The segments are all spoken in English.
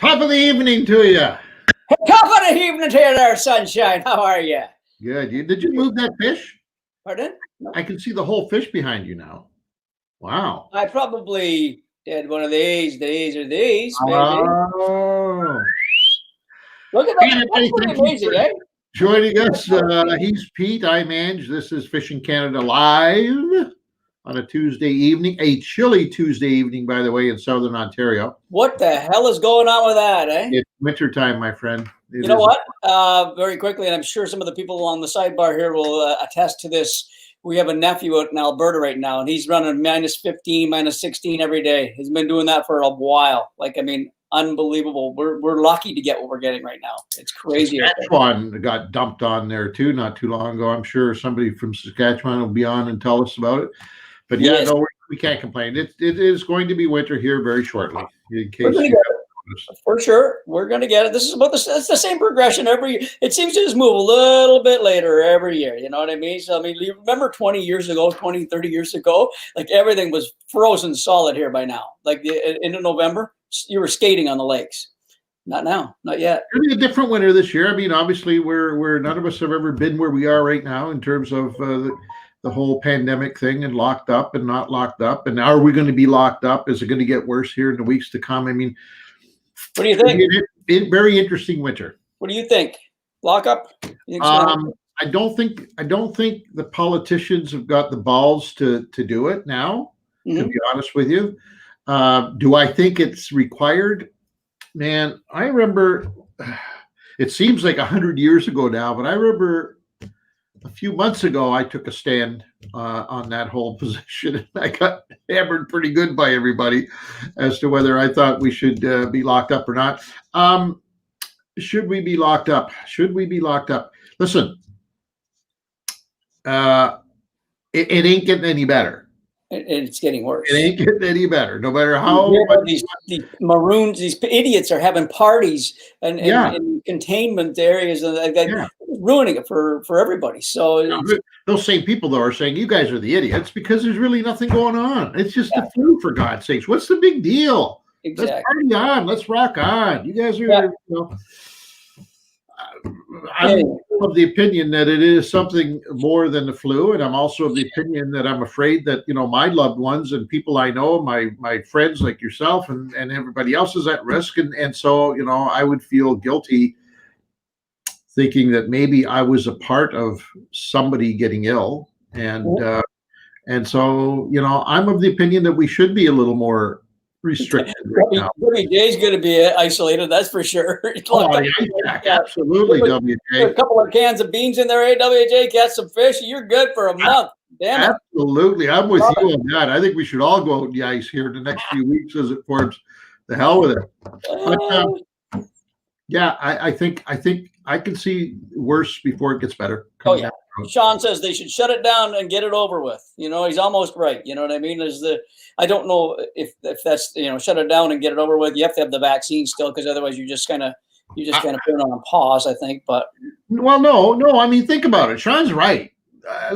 Top of the evening to you. Top of the evening to you there, sunshine. How are you? Good. Did you move that fish? Pardon? No. I can see the whole fish behind you now. Wow. I probably did one of these, maybe. Oh. Look at that. That's pretty amazing, eh? Joining us, he's Pete. I'm Ange. This is Fishing Canada Live on a Tuesday evening, a chilly Tuesday evening, by the way, in Southern Ontario. What the hell is going on with that, eh? It's wintertime, my friend. You know what? Very quickly, and I'm sure some of the people on the sidebar here will attest to this. We have a nephew out in Alberta right now, and he's running minus 15, minus 16 every day. He's been doing that for a while. Unbelievable. We're lucky to get what we're getting right now. It's crazy. Saskatchewan got dumped on there too not too long ago. I'm sure somebody from Saskatchewan will be on and tell us about it. But yeah, yes. No, we can't complain. It is going to be winter here very shortly. In case for sure, we're going to get it. This is it's the same progression every year. It seems to just move a little bit later every year. You know what I mean? So, you remember 20 years ago, 20, 30 years ago, like everything was frozen solid here by now. Like into November, you were skating on the lakes. Not now, not yet. It'll be a different winter this year. Obviously, we're none of us have ever been where we are right now in terms of the whole pandemic thing and locked up and not locked up. And are we going to be locked up? Is it going to get worse here in the weeks to come? What do you think? Very interesting winter. What do you think? Lock up? I don't think the politicians have got the balls to do it now. Mm-hmm. To be honest with you, do I think it's required? Man, I remember. It seems like 100 years ago now, but I remember a few months ago I took a stand on that whole position, and I got hammered pretty good by everybody as to whether I thought we should be locked up or not. Should we be locked up? Should we be locked up? Listen, it ain't getting any better. It's getting worse. It ain't getting any better, no matter how. These maroons, these idiots are having parties and in containment areas, and ruining it for everybody. So those same people though are saying you guys are the idiots because there's really nothing going on. It's just the flu, for God's sakes. What's the big deal? Exactly. Let's party on. Let's rock on. You guys are. I'm of the opinion that it is something more than the flu, and I'm also of the opinion that I'm afraid that my loved ones and people I know, my friends like yourself and everybody else is at risk, and so I would feel guilty thinking that maybe I was a part of somebody getting ill, and so I'm of the opinion that we should be a little more restricted right now. WJ's going to be isolated, that's for sure. Absolutely, WJ. A couple of cans of beans in there, WJ, catch some fish, you're good for a month. Damn it. Absolutely, I'm with you on that. I think we should all go out on the ice here in the next few weeks as it forms. The hell with it. But, I think I can see worse before it gets better. Sean says they should shut it down and get it over with. He's almost right. You know what I mean? I don't know if that's shut it down and get it over with. You have to have the vaccine still, because otherwise you just kind of put it on pause, I think. But no. Think about it. Sean's right. I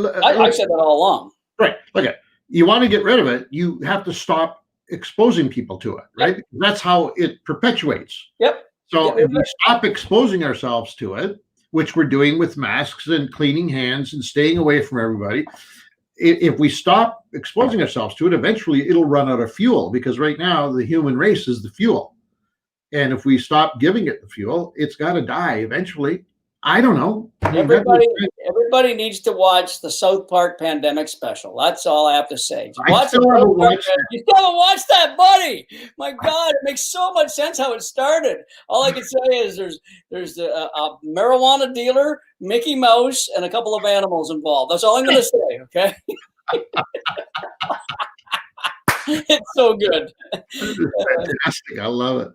said that all along. Right. Look, you want to get rid of it, you have to stop exposing people to it. Right. Yep. That's how it perpetuates. Yep. So if we stop exposing ourselves to it, which we're doing with masks and cleaning hands and staying away from everybody, if we stop exposing ourselves to it, eventually it'll run out of fuel, because right now the human race is the fuel. And if we stop giving it the fuel, it's got to die eventually. I don't know. Everybody needs to watch the South Park pandemic special. That's all I have to say. You still haven't watched that, buddy. My God, it makes so much sense how it started. All I can say is there's a marijuana dealer, Mickey Mouse, and a couple of animals involved. That's all I'm going to say, okay? It's so good. Fantastic. I love it.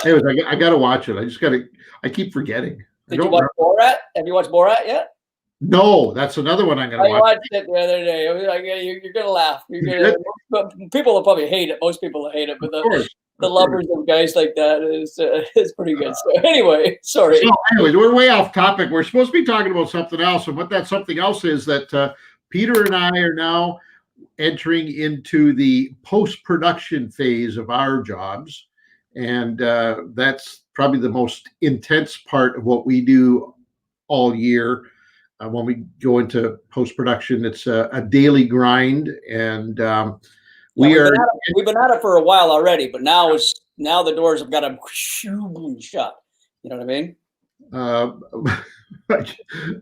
Anyways, I got to watch it. I keep forgetting. Did you watch Borat? Have you watched Borat yet? No, that's another one I'm going to watch. I watched it the other day. You're going to laugh. People will probably hate it. Most people will hate it, but the lovers of guys like that is pretty good. So anyway, sorry. So anyways, we're way off topic. We're supposed to be talking about something else, and what that something else is that Peter and I are now entering into the post-production phase of our jobs. And that's probably the most intense part of what we do all year. When we go into post-production, it's a daily grind, and we've been at it for a while already, but now the doors have got to shut. You know what I mean?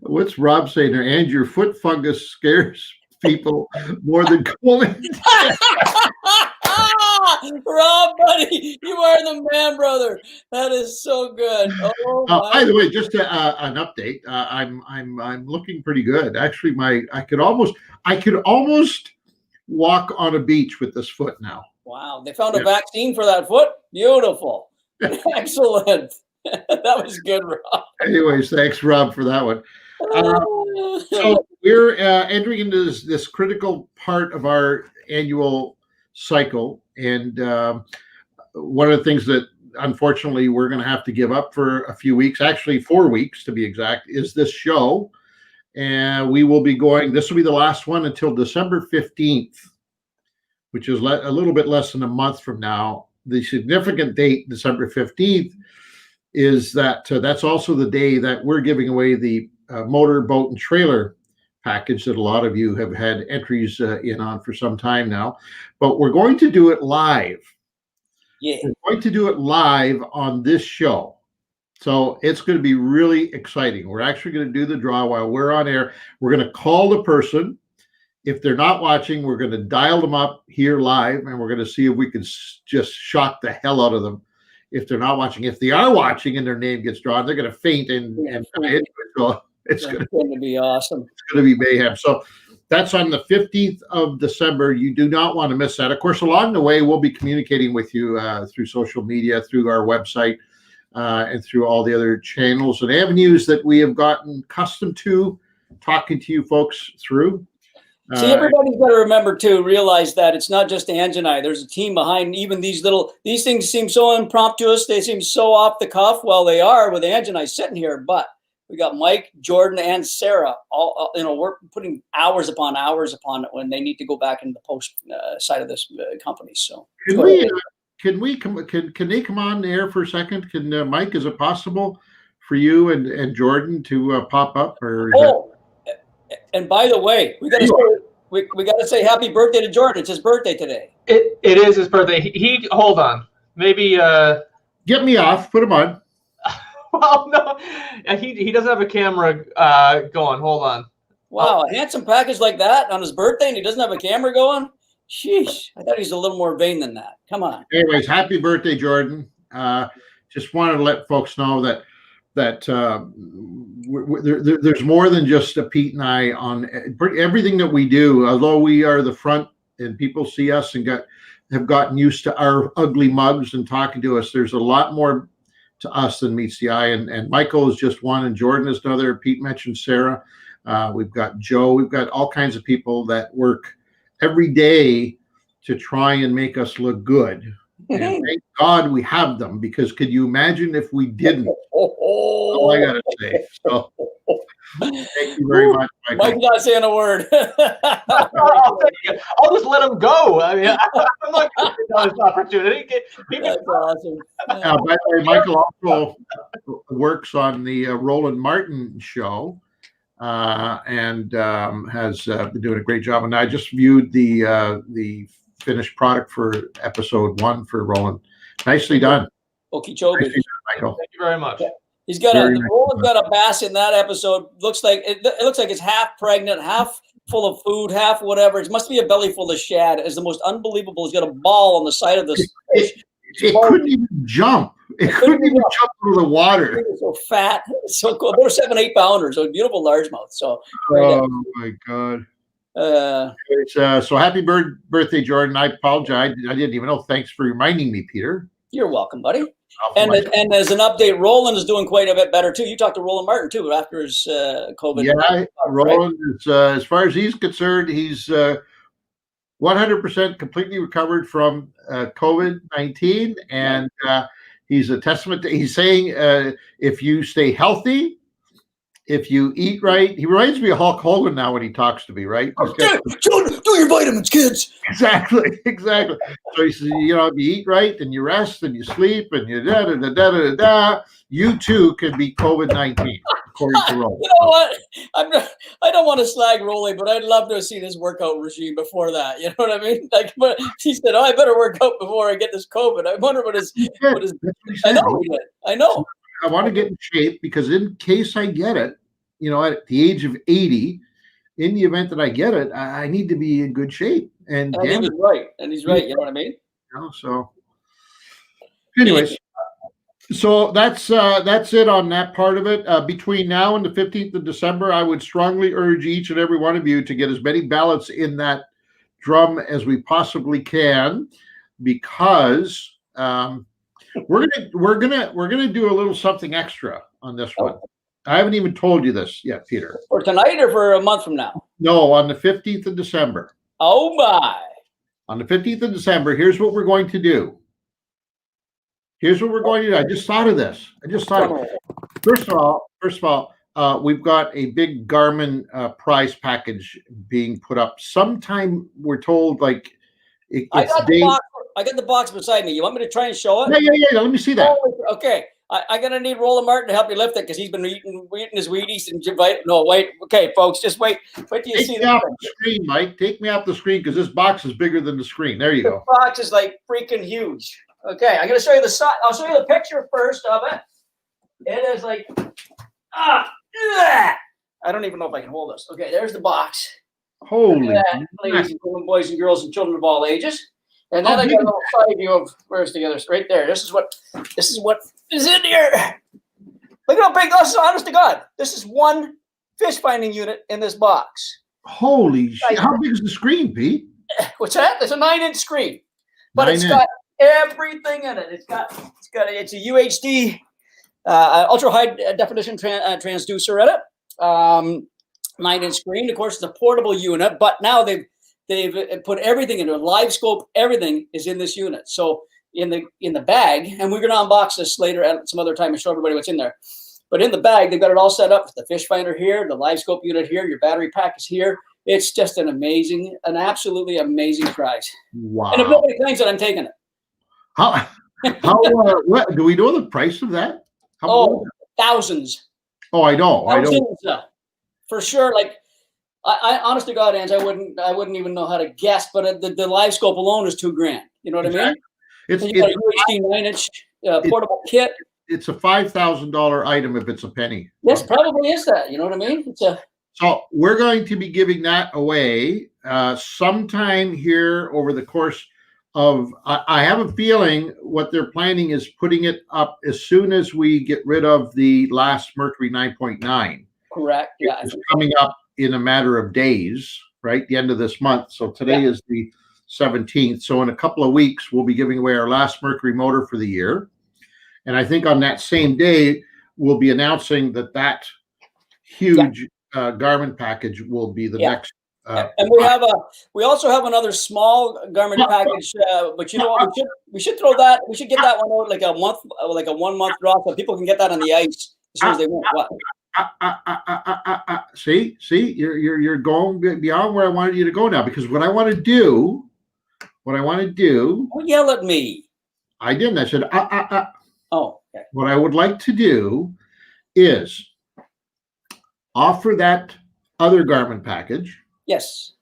What's Rob saying there? And your foot fungus scares people more than COVID. Rob, buddy, you are the man, brother. That is so good. By the way, just an update. I'm looking pretty good. Actually, I could almost walk on a beach with this foot now. Wow, they found a vaccine for that foot. Beautiful, excellent. That was good, Rob. Anyways, thanks, Rob, for that one. So we're entering into this critical part of our annual cycle, and one of the things that unfortunately we're going to have to give up for a few weeks, actually 4 weeks to be exact, is this show. And we will be going, this will be the last one until December 15th, which is a little bit less than a month from now. The significant date, December 15th, is that that's also the day that we're giving away the motor, boat, and trailer package that a lot of you have had entries in on for some time now. But we're going to do it live. Yeah. We're going to do it live on this show. So it's going to be really exciting. We're actually going to do the draw while we're on air. We're going to call the person. If they're not watching, we're going to dial them up here live, and we're going to see if we can just shock the hell out of them. If they're not watching, if they are watching and their name gets drawn, they're going to faint and so it's going to be awesome. It's going to be mayhem. So that's on the 15th of December. You do not want to miss that. Of course, along the way, we'll be communicating with you through social media, through our website, and through all the other channels and avenues that we have gotten accustomed to talking to you folks through. See, everybody's got to remember to realize that it's not just Ange and I. There's a team behind even these things seem so impromptu. They seem so off the cuff. Well, they are with Ange and I sitting here, but we got Mike, Jordan, and Sarah. All we're putting hours upon it when they need to go back into the post side of this company. So can they come on the air for a second? Can Mike? Is it possible for you and Jordan to pop up? And by the way, we got to say happy birthday to Jordan. It's his birthday today. It is his birthday. He hold on, maybe get me off. Put him on. Well, no, he doesn't have a camera going. Hold on. Wow, a handsome package like that on his birthday, and he doesn't have a camera going. Sheesh, I thought he's a little more vain than that. Come on. Anyways, happy birthday, Jordan. Just wanted to let folks know that there's more than just a Pete and I on everything that we do. Although we are the front and people see us and have gotten used to our ugly mugs and talking to us, there's a lot more to us than meets the eye. And Michael is just one, and Jordan is another. Pete mentioned Sarah. We've got Joe. We've got all kinds of people that work every day to try and make us look good. And thank God we have them, because could you imagine if we didn't? All I gotta say. So thank you very much, Michael. Mike's not saying a word. I'll just let him go. I mean, I'm not going to tell this opportunity. That's awesome. By the way, Michael also works on the Roland Martin show, and has been doing a great job. And I just viewed the finished product for episode 1 for Roland. Nicely done. Okie chokie. Michael. Thank you very much. He's got Roland's got a bass in that episode. Looks like it's half pregnant, half full of food, half whatever. It must be a belly full of shad. It's the most unbelievable. He's got a ball on the side of this fish. It couldn't even jump. It couldn't even jump through the water. It's so fat. It's so cool. They're 7-8 pounders. So beautiful largemouth. So oh my God. So happy birthday, Jordan. I apologize. I didn't even know. Thanks for reminding me, Peter. You're welcome, buddy. And as an update, Roland is doing quite a bit better too. You talked to Roland Martin too after his COVID. Yeah, Roland is, as far as he's concerned, he's 100% completely recovered from COVID-19, and he's a testament to. He's saying if you stay healthy if you eat right, he reminds me of Hulk Hogan now when he talks to me, right? Do your vitamins, kids. Exactly. So he says, if you eat right and you rest and you sleep and you you too can beat COVID-19, according to Roland. You know what? I don't want to slag Rolly, but I'd love to have seen his workout regime before that. You know what I mean? Like, but he said, "Oh, I better work out before I get this COVID." I wonder what his. I know he did. I know. I want to get in shape because in case I get it, at the age of 80, in the event that I get it, I need to be in good shape. And he was right. And he's right. You know what I mean? So, anyways, so that's it on that part of it. Between now and the 15th of December, I would strongly urge each and every one of you to get as many ballots in that drum as we possibly can, because we're gonna do a little something extra on this one. I haven't even told you this yet, Peter. For tonight or for a month from now? No, on the 15th of December. Oh my! On the 15th of December, here's what we're going to do. I just thought of this. First of all, we've got a big Garmin prize package being put up. Sometime we're told I got the box beside me. You want me to try and show it? Yeah. Let me see that. Okay. I'm gonna need Roland Martin to help me lift it because he's been eating his Wheaties and no, wait. Okay, folks, just wait. Wait till you see off the screen, Mike. Take me off the screen because this box is bigger than the screen. There you go. The box is like freaking huge. Okay, I'm gonna show you the side. I'll show you the picture first of it. It is like I don't even know if I can hold this. Okay, there's the box. Holy, ladies and gentlemen, boys and girls and children of all ages. And then I got a little side view of where's together right there. This is what is in here. Look at how big this is, honest to God. This is one fish finding unit in this box. Holy shit. How big is the screen, Pete? What's that? It's a 9-inch screen. But it's got everything in it. It's a UHD ultra high definition transducer in it. 9-inch screen. Of course, it's a portable unit, but now they've put everything into it. Live scope, everything is in this unit. So in the bag, and we're going to unbox this later at some other time and show everybody what's in there. But in the bag, they've got it all set up. The fish finder here, the live scope unit here, your battery pack is here. It's just an absolutely amazing prize. Wow! And if nobody claims it, I'm taking it. How? What do we know the price of that? Thousands. Oh, I know. Thousands, for sure. Like. I honest to God, Ange, I wouldn't even know how to guess, but the live scope alone is $2,000. You know what I mean? It's a UHD 9-inch portable kit. It's a $5,000 item if it's a penny. Yes, probably is that. You know what I mean? So we're going to be giving that away sometime here over the course of. I have a feeling what they're planning is putting it up as soon as we get rid of the last Mercury 9.9. Correct. Yeah, it's coming up in a matter of days, right? The end of this month. So today is the 17th. So in a couple of weeks, we'll be giving away our last Mercury motor for the year. And I think on that same day, we'll be announcing that huge Garmin package will be the next. And we also have another small Garmin package, but you know what? We should throw that. We should get that one out like a 1 month draw, so people can get that on the ice as soon as they want. What? See, you're going beyond where I wanted you to go now, because what I want to do. Don't yell at me. I didn't. I said, Oh, okay. What I would like to do is offer that other Garmin package. Yes.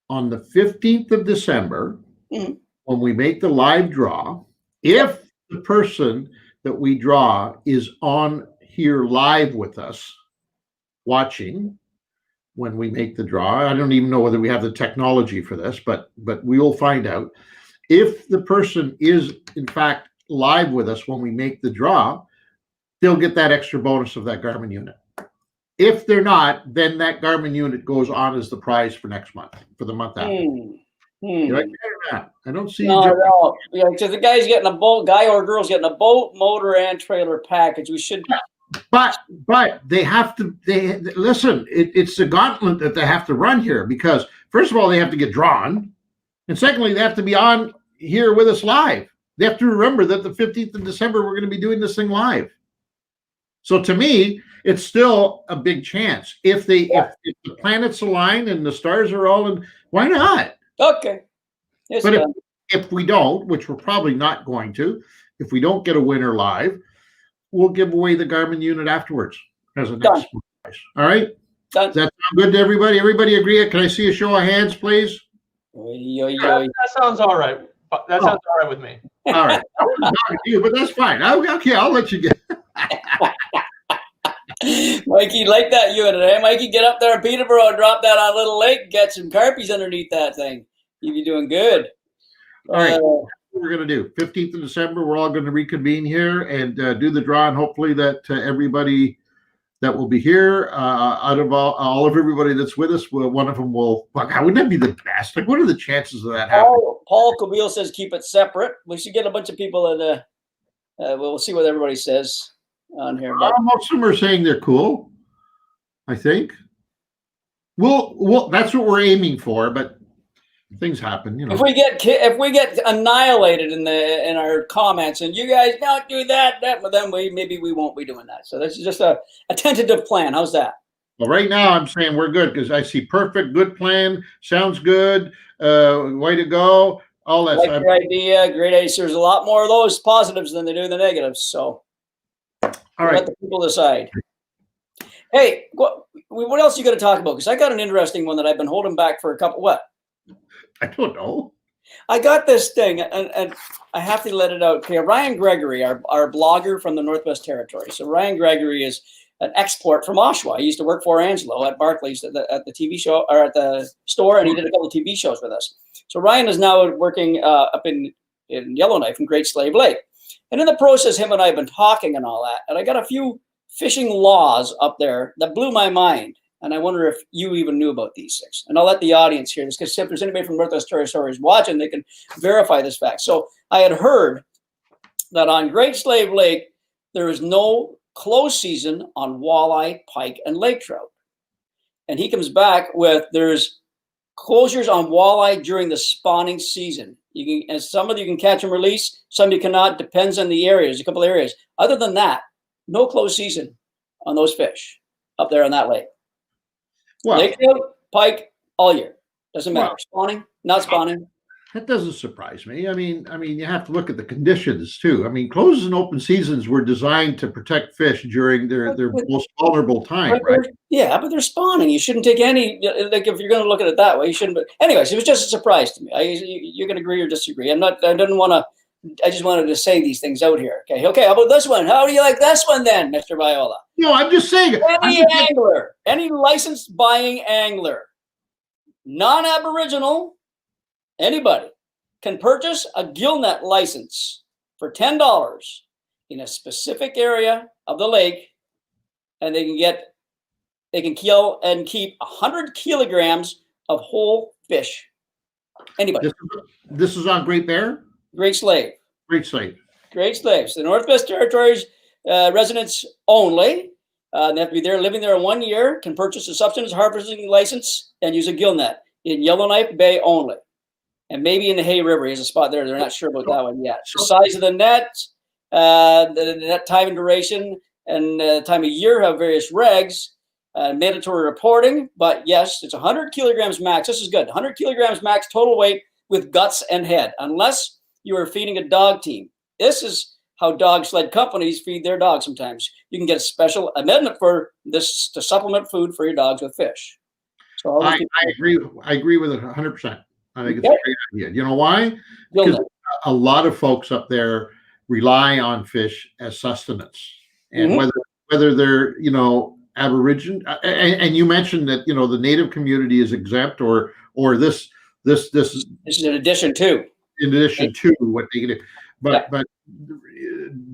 On the 15th of December, when we make the live draw, if the person that we draw is on here live with us watching when we make the draw. I don't even know whether we have the technology for this, but we will find out. If the person is in fact live with us when we make the draw, they'll get that extra bonus of that Garmin unit. If they're not, then that Garmin unit goes on as the prize for next month, for the month after. Did I get it or not? I don't see. No. Yeah, because the guy's getting a boat, guy or girl's getting a boat, motor, and trailer package. We should. But they have to. They listen. It's the gauntlet that they have to run here, because first of all they have to get drawn, and secondly they have to be on here with us live. They have to remember that the 15th of December we're going to be doing this thing live. So to me, it's still a big chance if the planets align and the stars are all in. Why not? Okay. But if we don't, which we're probably not going to, if we don't get a winner live, we'll give away the Garmin unit afterwards as a next prize. All right. Done. Does that sound good to everybody? Everybody agree? Can I see a show of hands, please? That sounds all right. That sounds all right with me. All right. I wasn't talking to you, but that's fine. Okay, I'll let you get. Mikey, like that unit, eh? Mikey, get up there in Peterborough and drop that on Little Lake. Get some carpies underneath that thing. You'd be doing good. All right. What we're going to do 15th of December. We're all going to reconvene here and do the draw, and hopefully that everybody that will be here, out of all of everybody that's with us, one of them will. Wouldn't that be the best? Like, what are the chances of that happening? Paul Cabile says keep it separate. We should get a bunch of people in. We'll see what everybody says on here. Most of them are saying they're cool. I think. Well, that's what we're aiming for, but things happen, you know. If we get annihilated in our comments, and you guys don't do that, but then maybe we won't be doing that. So this is just a tentative plan. How's that? Well, right now I'm saying we're good because I see perfect, good plan, sounds good, way to go, all that. Like your idea, great idea. There's a lot more of those positives than they do the negatives. So, all right, let the people decide. Hey, what else are you going to talk about? Because I got an interesting one that I've been holding back for a couple. What? I don't know. I got this thing, and I have to let it out. Okay, Ryan Gregory, our blogger from the Northwest Territories. So Ryan Gregory is an export from Oshawa. He used to work for Angelo at Barclays at the TV show or at the store, and he did a couple of TV shows with us. So Ryan is now working up in Yellowknife in Great Slave Lake. And in the process, him and I have been talking and all that. And I got a few fishing laws up there that blew my mind. And I wonder if you even knew about these things. And I'll let the audience hear this, because if there's anybody from Northwest Territories watching, they can verify this fact. So I had heard that on Great Slave Lake, there is no close season on walleye, pike, and lake trout. And he comes back with there's closures on walleye during the spawning season. And some of you can catch and release, some you cannot, depends on the areas, a couple of areas. Other than that, no close season on those fish up there on that lake. Well, lake trout, pike, all year. Doesn't matter. Well, spawning, not spawning. That doesn't surprise me. I mean, you have to look at the conditions too. I mean, closed and open seasons were designed to protect fish during their most vulnerable time, right? Yeah, but they're spawning. You shouldn't take any, like, if you're going to look at it that way, you shouldn't. But anyways, it was just a surprise to me. You can agree or disagree. I just wanted to say these things out here. Okay. How about this one? How do you like this one then, Mr. Viola? No, I'm just saying. Any licensed buying angler, non-Aboriginal, anybody can purchase a gill net license for $10 in a specific area of the lake, and they can kill and keep 100 kilograms of whole fish. Anybody. This is on Great Bear? Great Slave. Great Slave. Great Slaves. The Northwest Territories residents only. They have to be there, living there 1 year, can purchase a subsistence harvesting license and use a gill net in Yellowknife Bay only. And maybe in the Hay River, he has a spot there. They're not sure about that one yet. The size of the net, the net time and duration, and time of year have various regs, mandatory reporting. But yes, it's 100 kilograms max. This is good. 100 kilograms max total weight with guts and head, unless you are feeding a dog team. This is how dog sled companies feed their dogs sometimes. You can get a special amendment for this to supplement food for your dogs with fish. So I agree with it 100%. I think it's a great idea. You know why? Because a lot of folks up there rely on fish as sustenance, and whether they're Aboriginal, and you mentioned that the native community is exempt, or this is in addition to what they get. But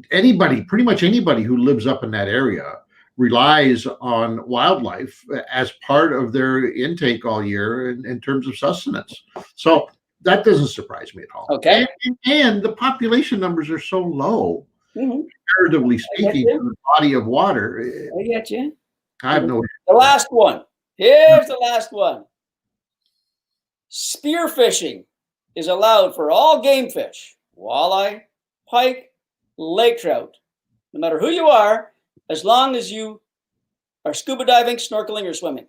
anybody, pretty much anybody who lives up in that area relies on wildlife as part of their intake all year in terms of sustenance. So that doesn't surprise me at all. Okay. And the population numbers are so low, comparatively speaking, to the body of water. I get you. I have no. The last one. Here's the last one. Spearfishing is allowed for all game fish, walleye, pike, lake trout, no matter who you are, as long as you Are scuba diving, snorkeling, or swimming?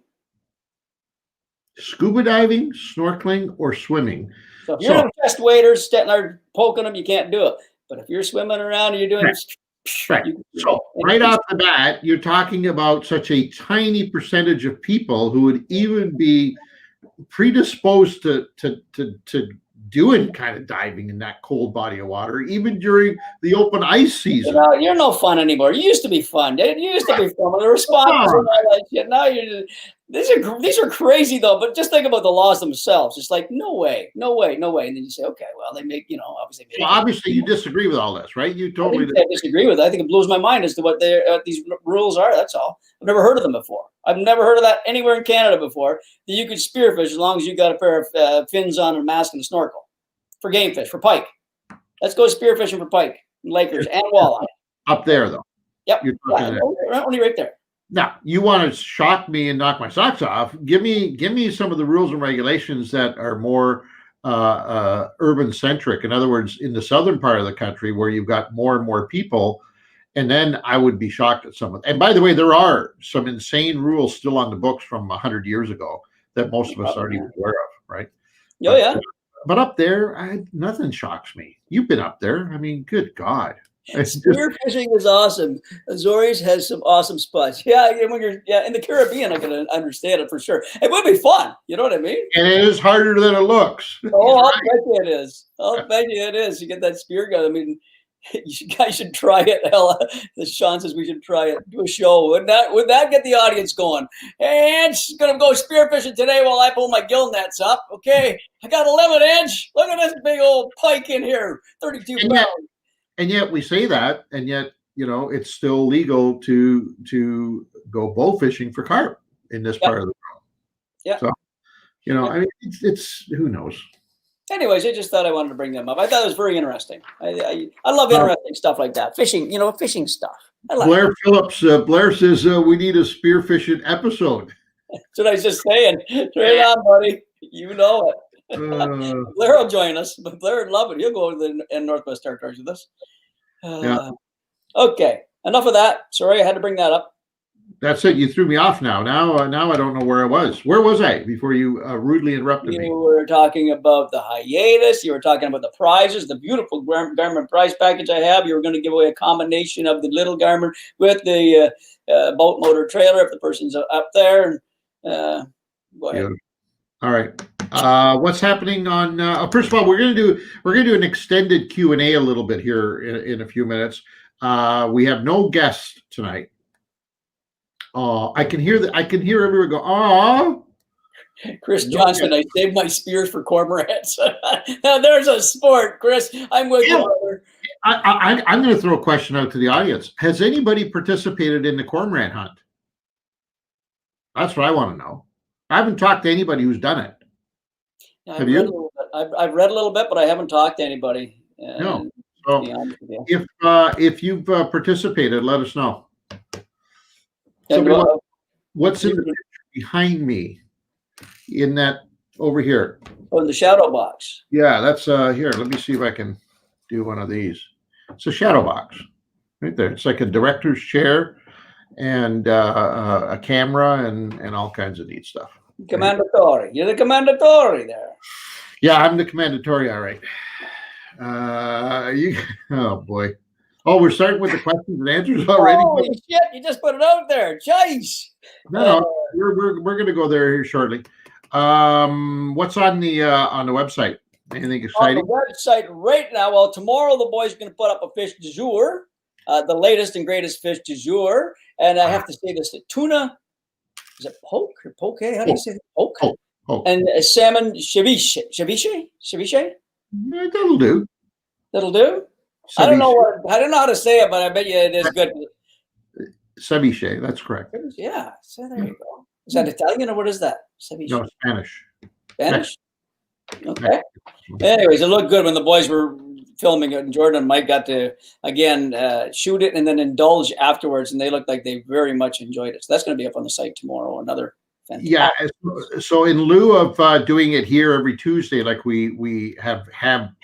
Scuba diving, snorkeling, or swimming. So if you're doing chest waders, standing there poking them, you can't do it. But if you're swimming around and you're doing right. So right off the bat, you're talking about such a tiny percentage of people who would even be predisposed to doing kind of diving in that cold body of water, even during the open ice season. You're no fun anymore. You used to be fun. It used to be fun. The responses and all that shit. Now you're these are crazy though. But just think about the laws themselves. It's like no way. And then you say, okay, well they make obviously. Well, obviously you disagree with all this, right? You totally disagree with it. I think it blows my mind as to what these rules are. That's all. I've never heard of them before. I've never heard of that anywhere in Canada before. That you could spearfish as long as you got a pair of fins on, a mask, and a snorkel. For game fish, for pike. Let's go spearfishing for pike, and lakers, and walleye. Up there, though. Yep. Only right there. Now, you want to shock me and knock my socks off. Give me some of the rules and regulations that are more urban centric. In other words, in the southern part of the country where you've got more and more people, and then I would be shocked at some of them. And by the way, there are some insane rules still on the books from 100 years ago that most of us aren't even aware of, right? Oh, yeah. But up there, nothing shocks me. You've been up there. I mean, good God. Spearfishing is awesome. Azores has some awesome spots. Yeah, when you're in the Caribbean, I can understand it for sure. It would be fun. You know what I mean? And it is harder than it looks. Oh, I'll bet you it is. I'll bet you it is. You get that spear gun. I mean, you guys should try it. Hell, Sean says we should try it. Do a show. Would that get the audience going? And she's gonna go spearfishing today while I pull my gill nets up. Okay, I got 11 inch. Look at this big old pike in here, 32 pounds. And yet we say that, and yet it's still legal to go bow fishing for carp in this part of the world. Yeah. So I mean, it's who knows. Anyways, I just thought I wanted to bring them up. I thought it was very interesting. I love interesting stuff like that. Fishing, fishing stuff. I like Blair Phillips, Blair says we need a spearfishing episode. That's what I was just saying. Straight on, buddy. You know it. Blair will join us. But Blair would love it. He'll go in Northwest Territories with us. Okay, enough of that. Sorry, I had to bring that up. That's it. You threw me off now. Now I don't know where I was. Where was I before you rudely interrupted me? You were talking about the hiatus. You were talking about the prizes, the beautiful Garmin prize package I have. You were going to give away a combination of the little Garmin with the boat motor trailer if the person's up there. Go ahead. All right. What's happening on? First of all, we're going to do an extended Q&A a little bit here in a few minutes. We have no guests tonight. I can hear everyone go, "Oh." Chris Johnson, I saved my spears for cormorants. Now there's a sport, Chris. I'm with you, brother. I'm going to throw a question out to the audience. Has anybody participated in the cormorant hunt? That's what I want to know. I haven't talked to anybody who's done it. Have you? I've read a little bit, but I haven't talked to anybody. No. So if you've participated, let us know. What's in the picture behind me in that over here? Oh, in the shadow box. Yeah, that's here. Let me see if I can do one of these. It's a shadow box right there. It's like a director's chair and a camera and all kinds of neat stuff. Commandatore. You're the commandatore there. Yeah, I'm the commandatore. All right. Oh boy. Oh, we're starting with the questions and answers already. Holy shit! You just put it out there. Jeez. No, we're going to go there here shortly. What's on the website? Anything exciting? On the website right now. Well, tomorrow the boys are going to put up a fish du jour, the latest and greatest fish du jour, and I have to say this: the tuna. Is it poke or poke? How do you say it? Poke. Poke. And salmon ceviche. Ceviche. That'll do. That'll do. I don't know how to say it, but I bet you it is good. Ceviche, that's correct. Yeah, so there you go. Is that Italian or what is that? Ceviche. No, Spanish. Spanish? Okay. Anyways, it looked good when the boys were filming it, and Jordan and Mike got to, again, shoot it and then indulge afterwards, and they looked like they very much enjoyed it. So that's going to be up on the site tomorrow. Another fantastic. Yeah, so in lieu of doing it here every Tuesday like we have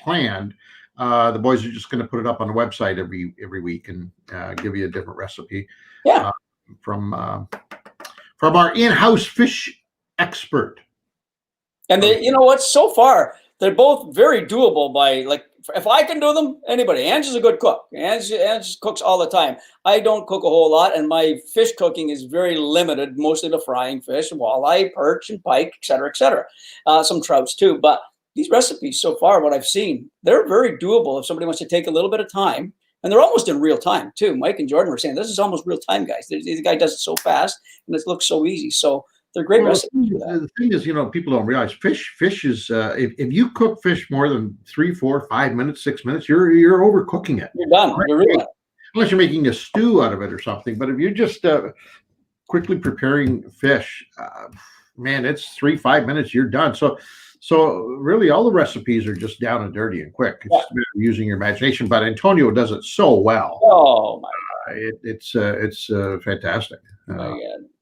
planned, the boys are just going to put it up on the website every week and give you a different recipe. Yeah. From from our in-house fish expert. And they, you know what? So far, they're both very doable. By like, if I can do them, anybody. Ange is a good cook. Ange cooks all the time. I don't cook a whole lot, and my fish cooking is very limited, mostly to frying fish, walleye, perch, and pike, et cetera, et cetera. Some trouts too. But these recipes so far, what I've seen, they're very doable if somebody wants to take a little bit of time. And they're almost in real time too. Mike and Jordan were saying this is almost real time, guys. The guy does it so fast, and it looks so easy. So they're great recipes for that. The thing is, people don't realize fish is if you cook fish more than 3, 4, 5 minutes, 6 minutes, you're overcooking it. You're done. You're really unless you're making a stew out of it or something. But if you're just quickly preparing fish, man, it's 3, 5 minutes, you're done. So really, all the recipes are just down and dirty and quick. It's just using your imagination. But Antonio does it so well. Oh my! It's fantastic.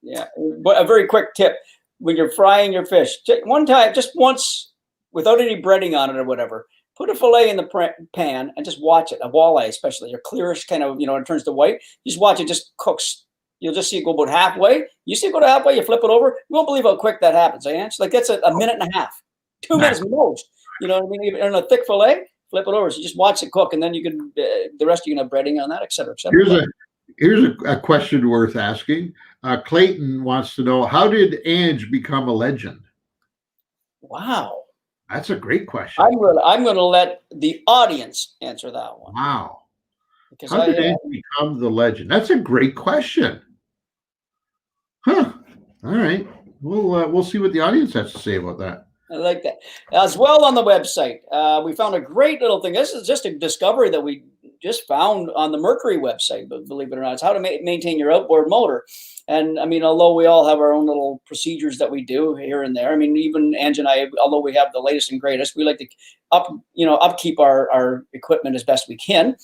Yeah. But a very quick tip: when you're frying your fish, one time, just once, without any breading on it or whatever, put a fillet in the pan and just watch it. A walleye, especially, your clearish kind of, it turns to white. You just watch it, just cooks. You'll just see it go about halfway. You see it go to halfway, you flip it over. You won't believe how quick that happens, eh? Like that's a minute and a half. 2 minutes most. You know what I mean? Even in a thick fillet, flip it over. So you just watch it cook, and then you can the rest you can have breading on that, et cetera, et cetera. Here's a question worth asking. Clayton wants to know, how did Ange become a legend? Wow, that's a great question. I'm going to let the audience answer that one. Wow, because how did Ange become the legend? That's a great question. Huh? All right, we'll see what the audience has to say about that. I like that. As well, on the website, we found a great little thing. This is just a discovery that we just found on the Mercury website, but believe it or not, it's how to maintain your outboard motor. And I mean, although we all have our own little procedures that we do here and there, I mean, even Ange and I, although we have the latest and greatest, we like to upkeep our equipment as best we can.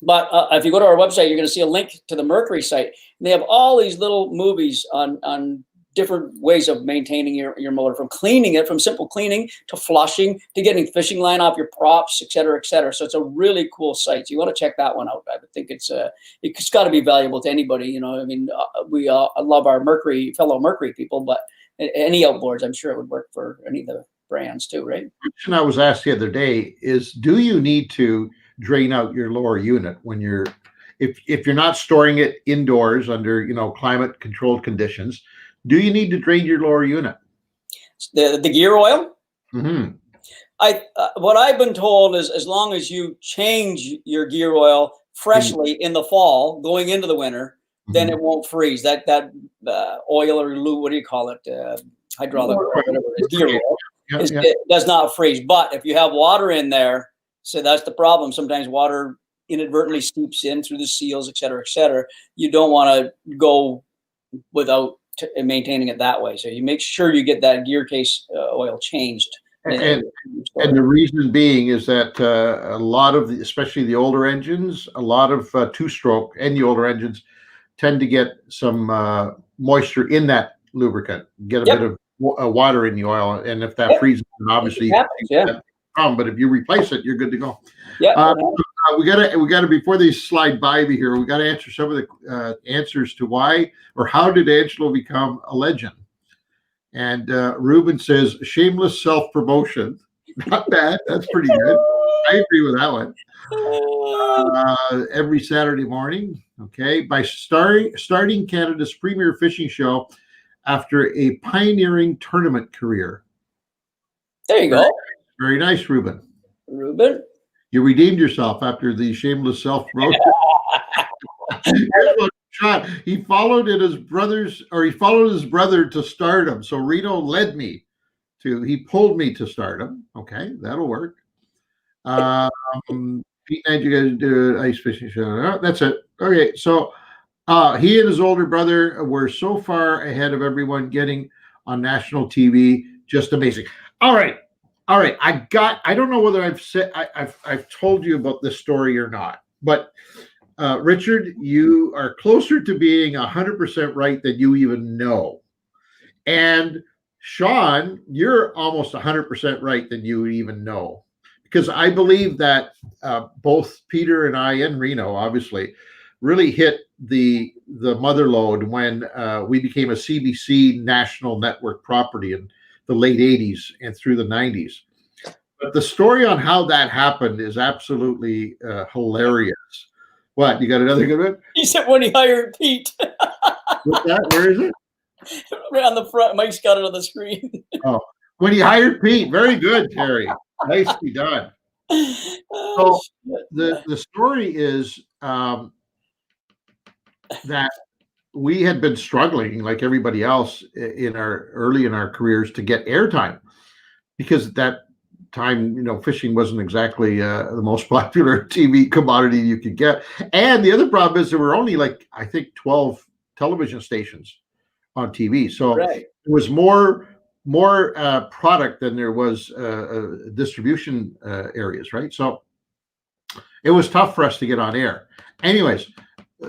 But if you go to our website, you're going to see a link to the Mercury site. And they have all these little movies on different ways of maintaining your motor, from cleaning it, from simple cleaning to flushing to getting fishing line off your props, et cetera, et cetera. So it's a really cool site. So you want to check that one out. I would think it's got to be valuable to anybody. I mean, we love our fellow Mercury people, but any outboards, I'm sure it would work for any of the brands too, right? The question I was asked the other day is, do you need to drain out your lower unit when if you're not storing it indoors under climate controlled conditions? Do you need to drain your lower unit? The gear oil? Mm-hmm. What I've been told is, as long as you change your gear oil freshly in the fall, going into the winter, then it won't freeze. That oil or lube, what do you call it? Hydraulic oil, whatever it is, gear oil. It does not freeze. But if you have water in there, so that's the problem. Sometimes water inadvertently seeps in through the seals, et cetera, et cetera. You don't want to go without maintaining it that way. So you make sure you get that gear case oil changed. And the reason being is that a lot of, especially the older engines, a lot of two-stroke and the older engines tend to get some moisture in that lubricant, get a bit of water in the oil. And if that freezes, then obviously problem. But if you replace it, you're good to go. We gotta before they slide by me here, we gotta answer some of the answers to why or how did Angelo become a legend. And Ruben says shameless self-promotion. Not bad. That's pretty good. I agree with that one. Every Saturday morning, okay, by starting Canada's premier fishing show after a pioneering tournament career. There you go. Very nice, Ruben. You redeemed yourself after the shameless self-promotion. He followed his brother to stardom. So Reno he pulled me to stardom. Okay, that'll work. Pete and you guys do ice fishing show. That's it. Okay, so he and his older brother were so far ahead of everyone, getting on national TV. Just amazing. All right. I don't know whether I've told you about this story or not, but Richard, you are closer to being 100% right than you even know. And Sean, you're almost 100% right than you even know. Because I believe that both Peter and I and Reno, obviously, really hit the mother lode when we became a CBC national network property in the late 80s and through the 90s. But the story on how that happened is absolutely hilarious. What, you got another good one? He said when he hired Pete. What's that? Where is it? Right on the front. Mike's got it on the screen. Oh, when he hired Pete. Very good, Terry. Nicely done. So the story is that we had been struggling, like everybody else, early in our careers, to get airtime, because at that time, fishing wasn't exactly the most popular TV commodity you could get. And the other problem is there were only, like, I think 12 television stations on TV, so right. There was more product than there was distribution areas, right? So it was tough for us to get on air. Anyways,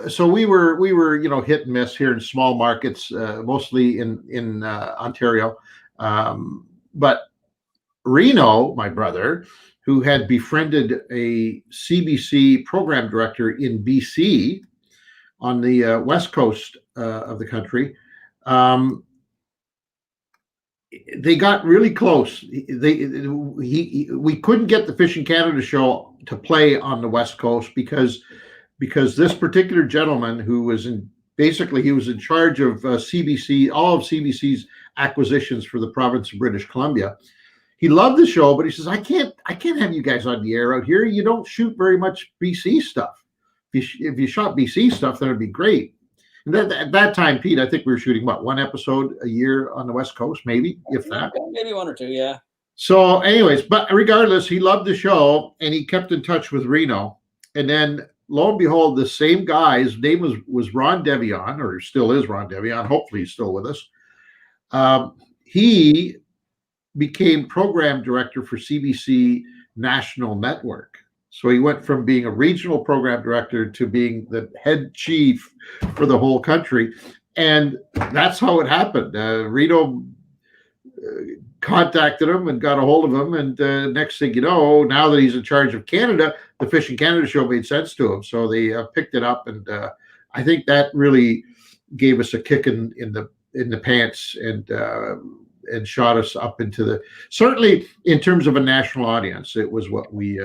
so we were hit and miss here in small markets, mostly in Ontario, but Reno, my brother, who had befriended a CBC program director in BC on the west coast of the country, they got really close. We couldn't get the Fishing Canada show to play on the west coast because this particular gentleman, who was in charge of CBC, all of CBC's acquisitions for the province of British Columbia. He loved the show, but he says, I can't have you guys on the air out here. You don't shoot very much BC stuff. If you shot BC stuff, then it'd be great. And at that time, Pete, I think we were shooting one episode a year on the West Coast, maybe, if that. Maybe one or two, yeah. So anyways, but regardless, he loved the show and he kept in touch with Reno. And then lo and behold, the same guy, his name was Ron Devion, or still is Ron Devion. Hopefully he's still with us. He became program director for CBC National Network. So he went from being a regional program director to being the head chief for the whole country. And that's how it happened. Reno contacted him and got a hold of him. And next thing you know, now that he's in charge of Canada, the Fishing Canada show made sense to him. So they picked it up. And I think that really gave us a kick in the pants and shot us up into certainly in terms of a national audience, it was what we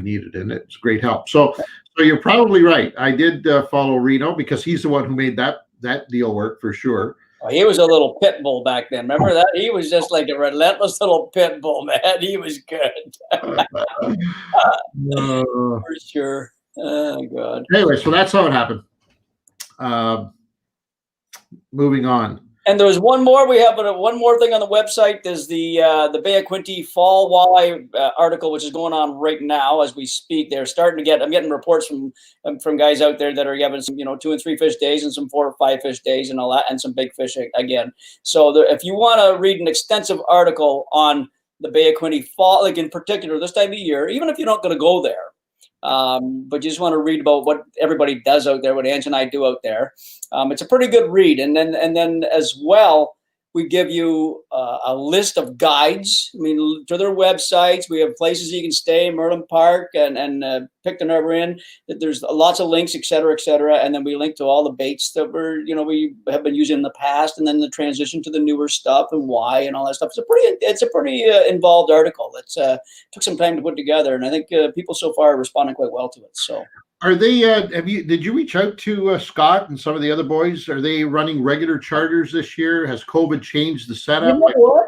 needed, and it's great help. So you're probably right. I did follow Reno because he's the one who made that deal work for sure. Oh, he was a little pit bull back then. Remember that? He was just like a relentless little pit bull, man. He was good. For sure. Oh, God. Anyway, so that's how it happened. Moving on. And there was one more. We have one more thing on the website. There's the Bay of Quinte fall walleye article, which is going on right now as we speak. They're starting to get. I'm getting reports from guys out there that are having some 2 and 3 fish days and some 4 or 5 fish days and all that, and some big fish again. So if you want to read an extensive article on the Bay of Quinte fall, like in particular this time of year, even if you're not going to go there. But you just want to read about what everybody does out there, what Ange and I do out there. It's a pretty good read. And then as well, we give you a list of guides. I mean, to their websites, we have places you can stay, Merlin Park and Pickerel River Inn. There's lots of links, et cetera, and then we link to all the baits that we have been using in the past, and then the transition to the newer stuff and why and all that stuff. It's a pretty involved article. It's took some time to put together, and I think people so far are responding quite well to it. So. Are they? Did you reach out to Scott and some of the other boys? Are they running regular charters this year? Has COVID changed the setup? You know what?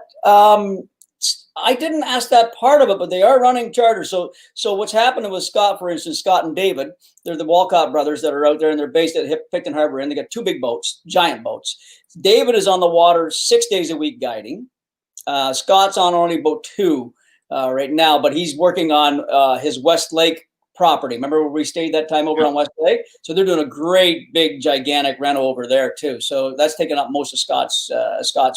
I didn't ask that part of it, but they are running charters. So what's happening with Scott, for instance, Scott and David, they're the Walcott brothers that are out there, and they're based at Picton Harbor, and they got 2 big boats, giant boats. David is on the water 6 days a week guiding. Scott's on only boat 2 right now, but he's working on his West Lake property. Remember where we stayed that time over on West Lake? So they're doing a great, big, gigantic reno over there too. So that's taking up most of Scott's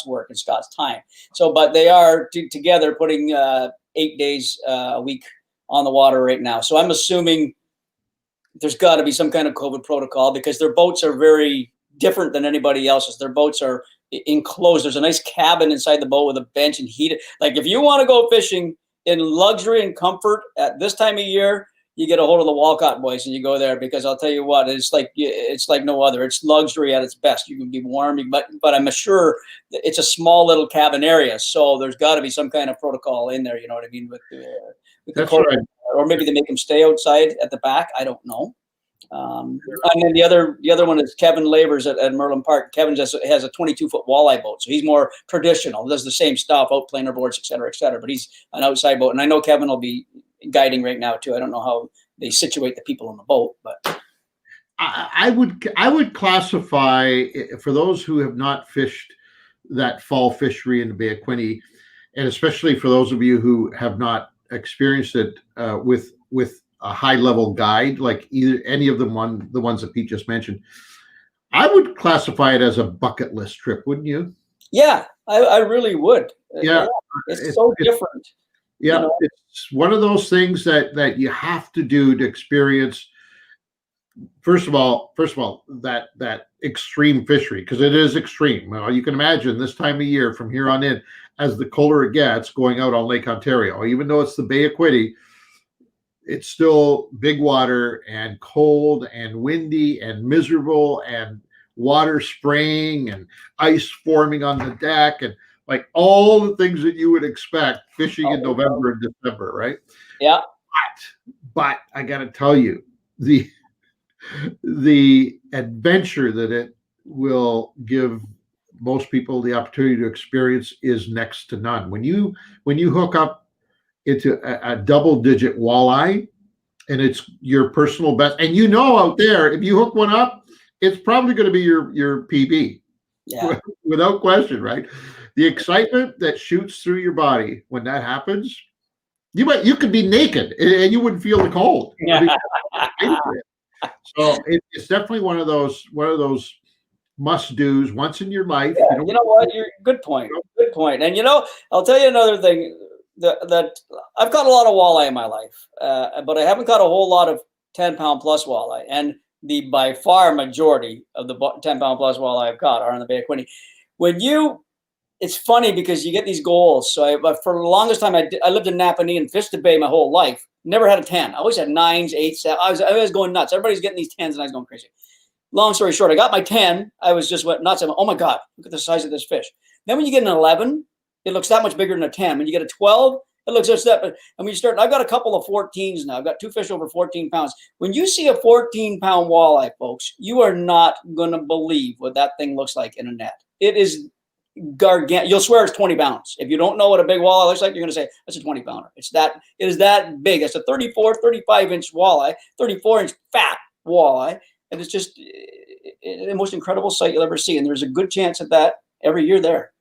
work and Scott's time. So, but they are together putting 8 days a week on the water right now. So I'm assuming there's got to be some kind of COVID protocol because their boats are very different than anybody else's. Their boats are enclosed. There's a nice cabin inside the boat with a bench and heated. Like if you want to go fishing in luxury and comfort at this time of year, you get a hold of the Walcott boys and you go there, because I'll tell you what, it's like no other. It's luxury at its best. You can be warm, but I'm sure it's a small little cabin area, so there's got to be some kind of protocol in there. You know what I mean? With the cold, right. Or maybe they make them stay outside at the back. I don't know. And then the other one is Kevin Lavers at Merlin Park. Kevin just has a 22-foot walleye boat, so he's more traditional. Does the same stuff, out planer boards, et cetera, but he's an outside boat. And I know Kevin will be guiding right now too. I don't know how they situate the people on the boat, but I would classify, for those who have not fished that fall fishery in the Bay of Quinte, and especially for those of you who have not experienced it with a high level guide, like any of the ones that Pete just mentioned, I would classify it as a bucket list trip, wouldn't you? Yeah, I really would. Yeah, it's so different. Yeah, you know? It's one of those things that you have to do to experience. First of all, that extreme fishery, because it is extreme. Well, you can imagine this time of year from here on in, as the colder it gets, going out on Lake Ontario, even though it's the Bay of Quinte, it's still big water and cold and windy and miserable and water spraying and ice forming on the deck and like all the things that you would expect fishing in November and December, right? Yeah. But I got to tell you, the adventure that it will give most people the opportunity to experience is next to none. When you hook up into a double-digit walleye, and it's your personal best, and out there, if you hook one up, it's probably going to be your PB, without question, right? The excitement that shoots through your body when that happens, you could be naked and you wouldn't feel the cold. Yeah. So it's definitely one of those must-dos once in your life. Yeah, you know what? Good point. Good point. And I'll tell you another thing. That I've caught a lot of walleye in my life, but I haven't caught a whole lot of 10-pound plus walleye. And the by far majority of the 10-pound plus walleye I've caught are in the Bay of Quinte. It's funny because you get these goals. But for the longest time, I lived in Napanee and fished the bay my whole life. Never had a 10. I always had 9s, 8s, 7s. I was going nuts. Everybody's getting these 10s, and I was going crazy. Long story short, I got my 10. I was just went nuts. I went, oh my God, look at the size of this fish. Then when you get an 11, it looks that much bigger than a 10. When you get a 12, it looks just that. And when you start, I've got a couple of 14s now. I've got 2 fish over 14 pounds. When you see a 14-pound walleye, folks, you are not going to believe what that thing looks like in a net. It is gargantuan. You'll swear it's 20 pounds. If you don't know what a big walleye looks like, you're going to say, that's a 20-pounder. It is that big. It's a 34, 35-inch walleye, 34-inch fat walleye. And it's just the most incredible sight you'll ever see. And there's a good chance at that every year there.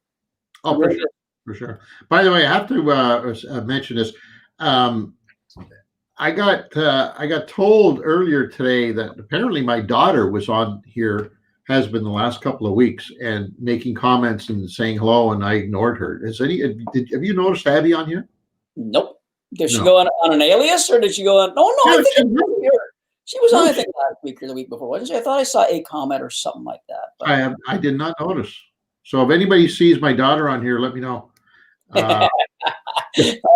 Oh, for sure. For sure. By the way, I have to mention this. I got told earlier today that apparently my daughter was on here, has been the last couple of weeks, and making comments and saying hello, and I ignored her. Have you noticed Abby on here? Nope. Did she go on an alias, or did she go on? No, I think she was on. I think last week or the week before, wasn't she? I thought I saw a comment or something like that. But I did not notice. So if anybody sees my daughter on here, let me know. I'll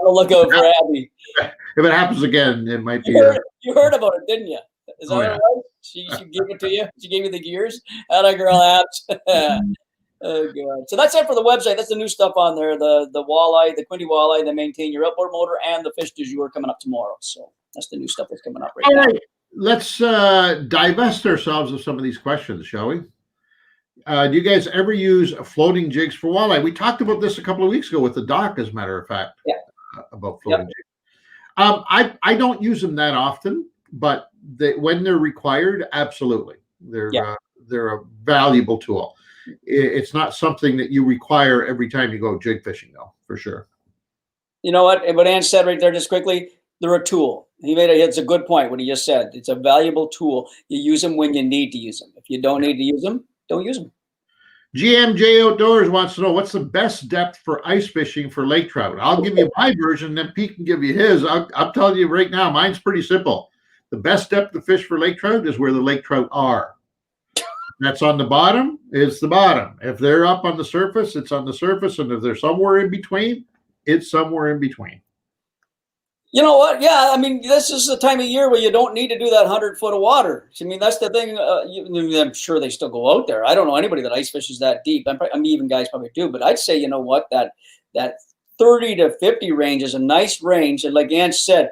look out for Abby. If it happens again, it might be. You heard about it, didn't you? Is that right? She gave it to you. She gave you the gears. Atta girl, Abs. Oh God! So that's it for the website. That's the new stuff on there. The walleye, the Quinte walleye. They maintain your outboard motor, and the fish du jour coming up tomorrow. So that's the new stuff that's coming up right now. All right, let's divest ourselves of some of these questions, shall we? Do you guys ever use floating jigs for walleye? We talked about this a couple of weeks ago with the dock, as a matter of fact, about floating jigs. I don't use them that often, but when they're required, absolutely. They're a valuable tool. It's not something that you require every time you go jig fishing, though, for sure. You know what Ann said right there, just quickly, they're a tool. It's a good point, what he just said. It's a valuable tool. You use them when you need to use them. If you don't need to use them, don't use them. GMJ Outdoors wants to know what's the best depth for ice fishing for lake trout. I'll give you my version, then Pete can give you his. I'm telling you right now, mine's pretty simple. The best depth to fish for lake trout is where the lake trout are. That's on the bottom, it's the bottom. If they're up on the surface, it's on the surface. And if they're somewhere in between, it's somewhere in between. You know what? Yeah, I mean, this is the time of year where you don't need to do that 100 foot of water. I mean, that's the thing. I'm sure they still go out there. I don't know anybody that ice fishes that deep. I mean, even guys probably do. But I'd say, you know what, that 30 to 50 range is a nice range. And like Ann said,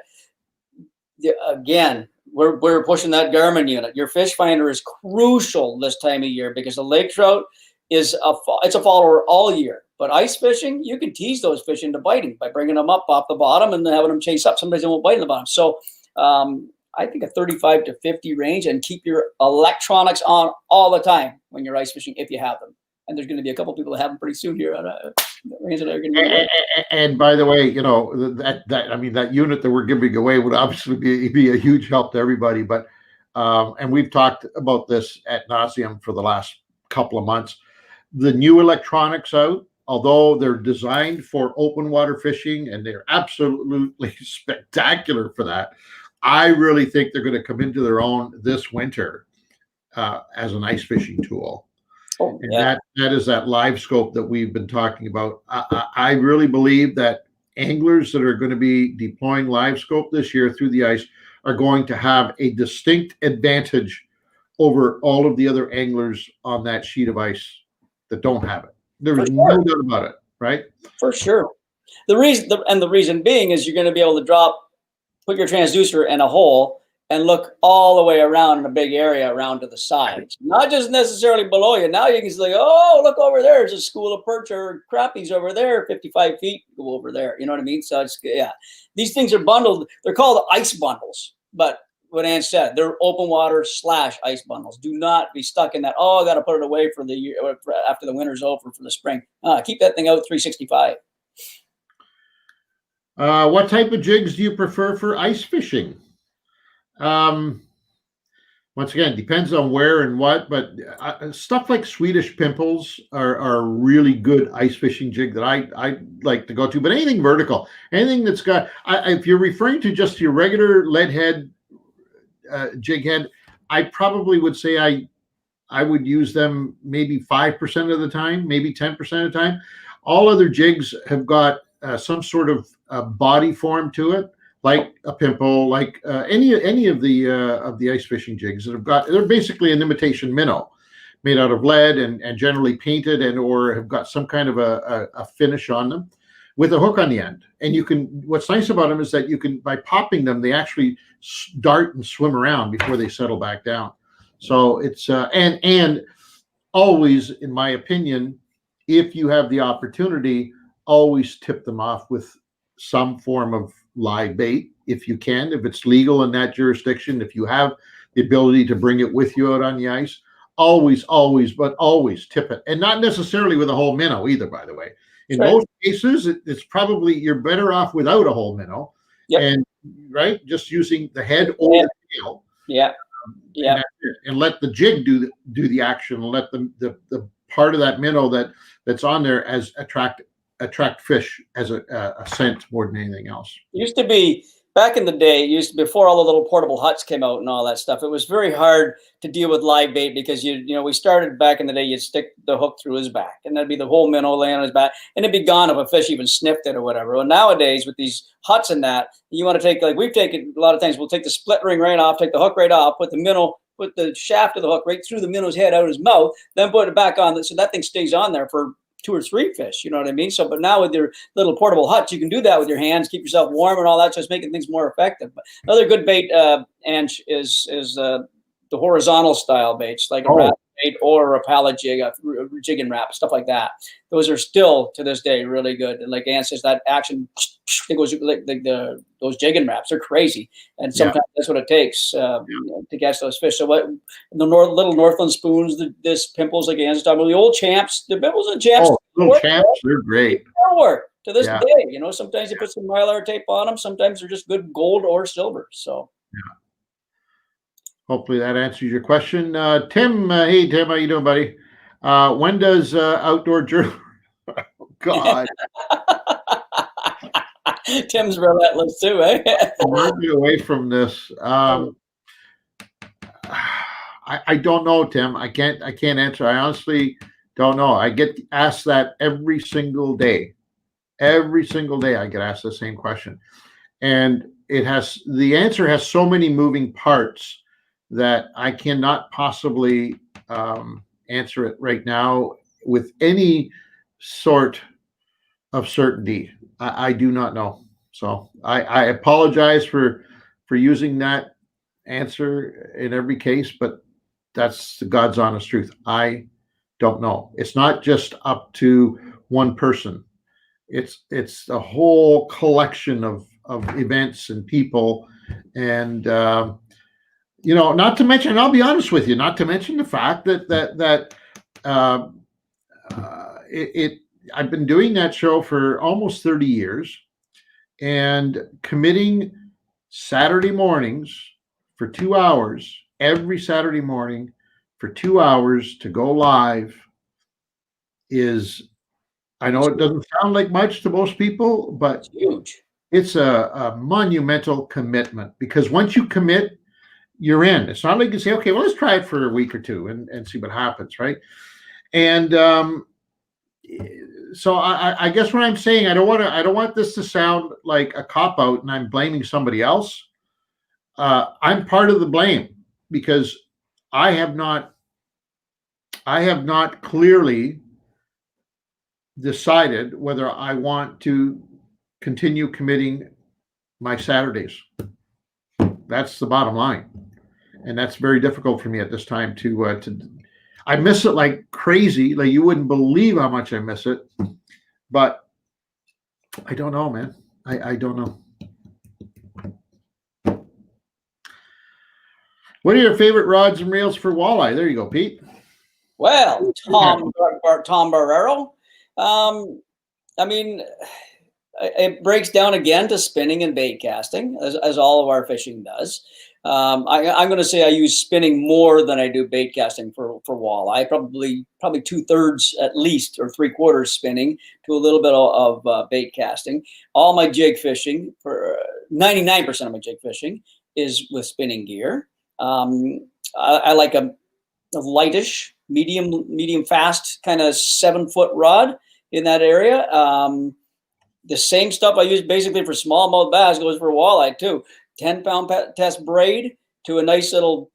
again, we're pushing that Garmin unit. Your fish finder is crucial this time of year because the lake trout it's a follower all year. But ice fishing, you can tease those fish into biting by bringing them up off the bottom and then having them chase up. Sometimes they won't bite in the bottom. So I think a 35 to 50 range, and keep your electronics on all the time when you're ice fishing if you have them. And there's going to be a couple people that have them pretty soon here. And by the way, you know, that unit that we're giving away would obviously be a huge help to everybody. But and we've talked about this ad nauseum for the last couple of months. The new electronics out, although they're designed for open water fishing and they're absolutely spectacular for that, I really think they're going to come into their own this winter as an ice fishing tool. Oh, yeah. And that is that live scope that we've been talking about. I really believe that anglers that are going to be deploying live scope this year through the ice are going to have a distinct advantage over all of the other anglers on that sheet of ice that don't have it. There's no doubt about it, right? For sure. The reason being is you're going to be able to put your transducer in a hole and look all the way around in a big area around to the sides, not just necessarily below you. Now you can say, oh, look over there. There's a school of perch or crappies over there, 55 feet, go over there. You know what I mean? So it's, yeah, these things are bundled. They're called ice bundles, but what Ann said, they're open water / ice bundles. Do not be stuck in that, oh, I got to put it away for the year after the winter's over for the spring. Keep that thing out 365. What type of jigs do you prefer for ice fishing? Once again, depends on where and what, but stuff like Swedish pimples are a really good ice fishing jig that I like to go to. But anything vertical, anything that's got, if you're referring to just your regular lead head, jig head, I probably would say I would use them maybe 5% of the time, maybe 10% of the time. All other jigs have got some sort of body form to it, like a pimple, like any of the ice fishing jigs that have got. They're basically an imitation minnow, made out of lead and generally painted and or have got some kind of a finish on them, with a hook on the end. And you can. What's nice about them is that you can, by popping them, they actually dart and swim around before they settle back down. So it's and always, in my opinion, if you have the opportunity, always tip them off with some form of live bait if you can, if it's legal in that jurisdiction, if you have the ability to bring it with you out on the ice, always tip it. And not necessarily with a whole minnow either, by the way. In most cases, it's probably you're better off without a whole minnow. Yep. And right, just using the head or the tail. Yeah. And let the jig do the action, and let the part of that minnow that's on there as attract fish as a scent more than anything else. It used to be back in the day, before all the little portable huts came out and all that stuff, it was very hard to deal with live bait because we started back in the day, you'd stick the hook through his back and that'd be the whole minnow laying on his back and it'd be gone if a fish even sniffed it or whatever. Well, nowadays with these huts and that, you want to take, like we've taken a lot of times, we'll take the split ring right off, take the hook right off, put the shaft of the hook right through the minnow's head out of his mouth, then put it back on so that thing stays on there for 2 or 3 fish, you know what I mean? So, but now with your little portable huts, you can do that with your hands, keep yourself warm and all that, just making things more effective. But another good bait, Ange, is the horizontal style baits, like a rat bait or a pallet jig, a jigging wrap, stuff like that. Those are still to this day really good. And like Ann says, that action, it goes like those jigging wraps are crazy, and sometimes that's what it takes to catch those fish. So what the little Northland spoons, this pimples, like Ann's talking about, the old champs, the pimples and champs. Oh, little champs, they're great. Work to this day. Sometimes you put some mylar tape on them. Sometimes they're just good gold or silver. So. Yeah. Hopefully that answers your question. Tim, hey Tim, how you doing, buddy? When does outdoor journal? Oh, God. Tim's relentless too, eh? I'll get away from this. I don't know, Tim. I can't answer. I honestly don't know. I get asked that every single day. Every single day I get asked the same question. and the answer has so many moving parts that I cannot possibly answer it right now with any sort of certainty. I do not know. So I apologize for using that answer in every case, but that's the God's honest truth. I don't know. It's not just up to one person. It's a whole collection of events and people, and not to mention, and I'll be honest with you, not to mention the fact that I've been doing that show for almost 30 years, and committing Saturday mornings for 2 hours, every Saturday morning for 2 hours to go live is, I know it doesn't sound like much to most people, but it's huge. It's a monumental commitment, because once you commit, you're in. It's not like you say, okay, well, let's try it for a week or two and see what happens, right? And so I guess what I'm saying, I don't want this to sound like a cop out and I'm blaming somebody else. I'm part of the blame, because I have not clearly decided whether I want to continue committing my Saturdays. That's the bottom line, and that's very difficult for me at this time to I miss it like crazy. Like, you wouldn't believe how much I miss it, but I don't know, man. I don't know. What are your favorite rods and reels for walleye? There you go, Pete. Well, Tom Barrero. I mean, it breaks down again to spinning and bait casting, as all of our fishing does. I'm going to say I use spinning more than I do bait casting for walleye. Probably 2/3 at least, or 3/4 spinning to a little bit of bait casting. All my jig fishing, for 99% of my jig fishing, is with spinning gear. I like a lightish, medium fast kind of 7-foot rod in that area. The same stuff I use basically for smallmouth bass goes for walleye too. 10-pound test braid to a nice little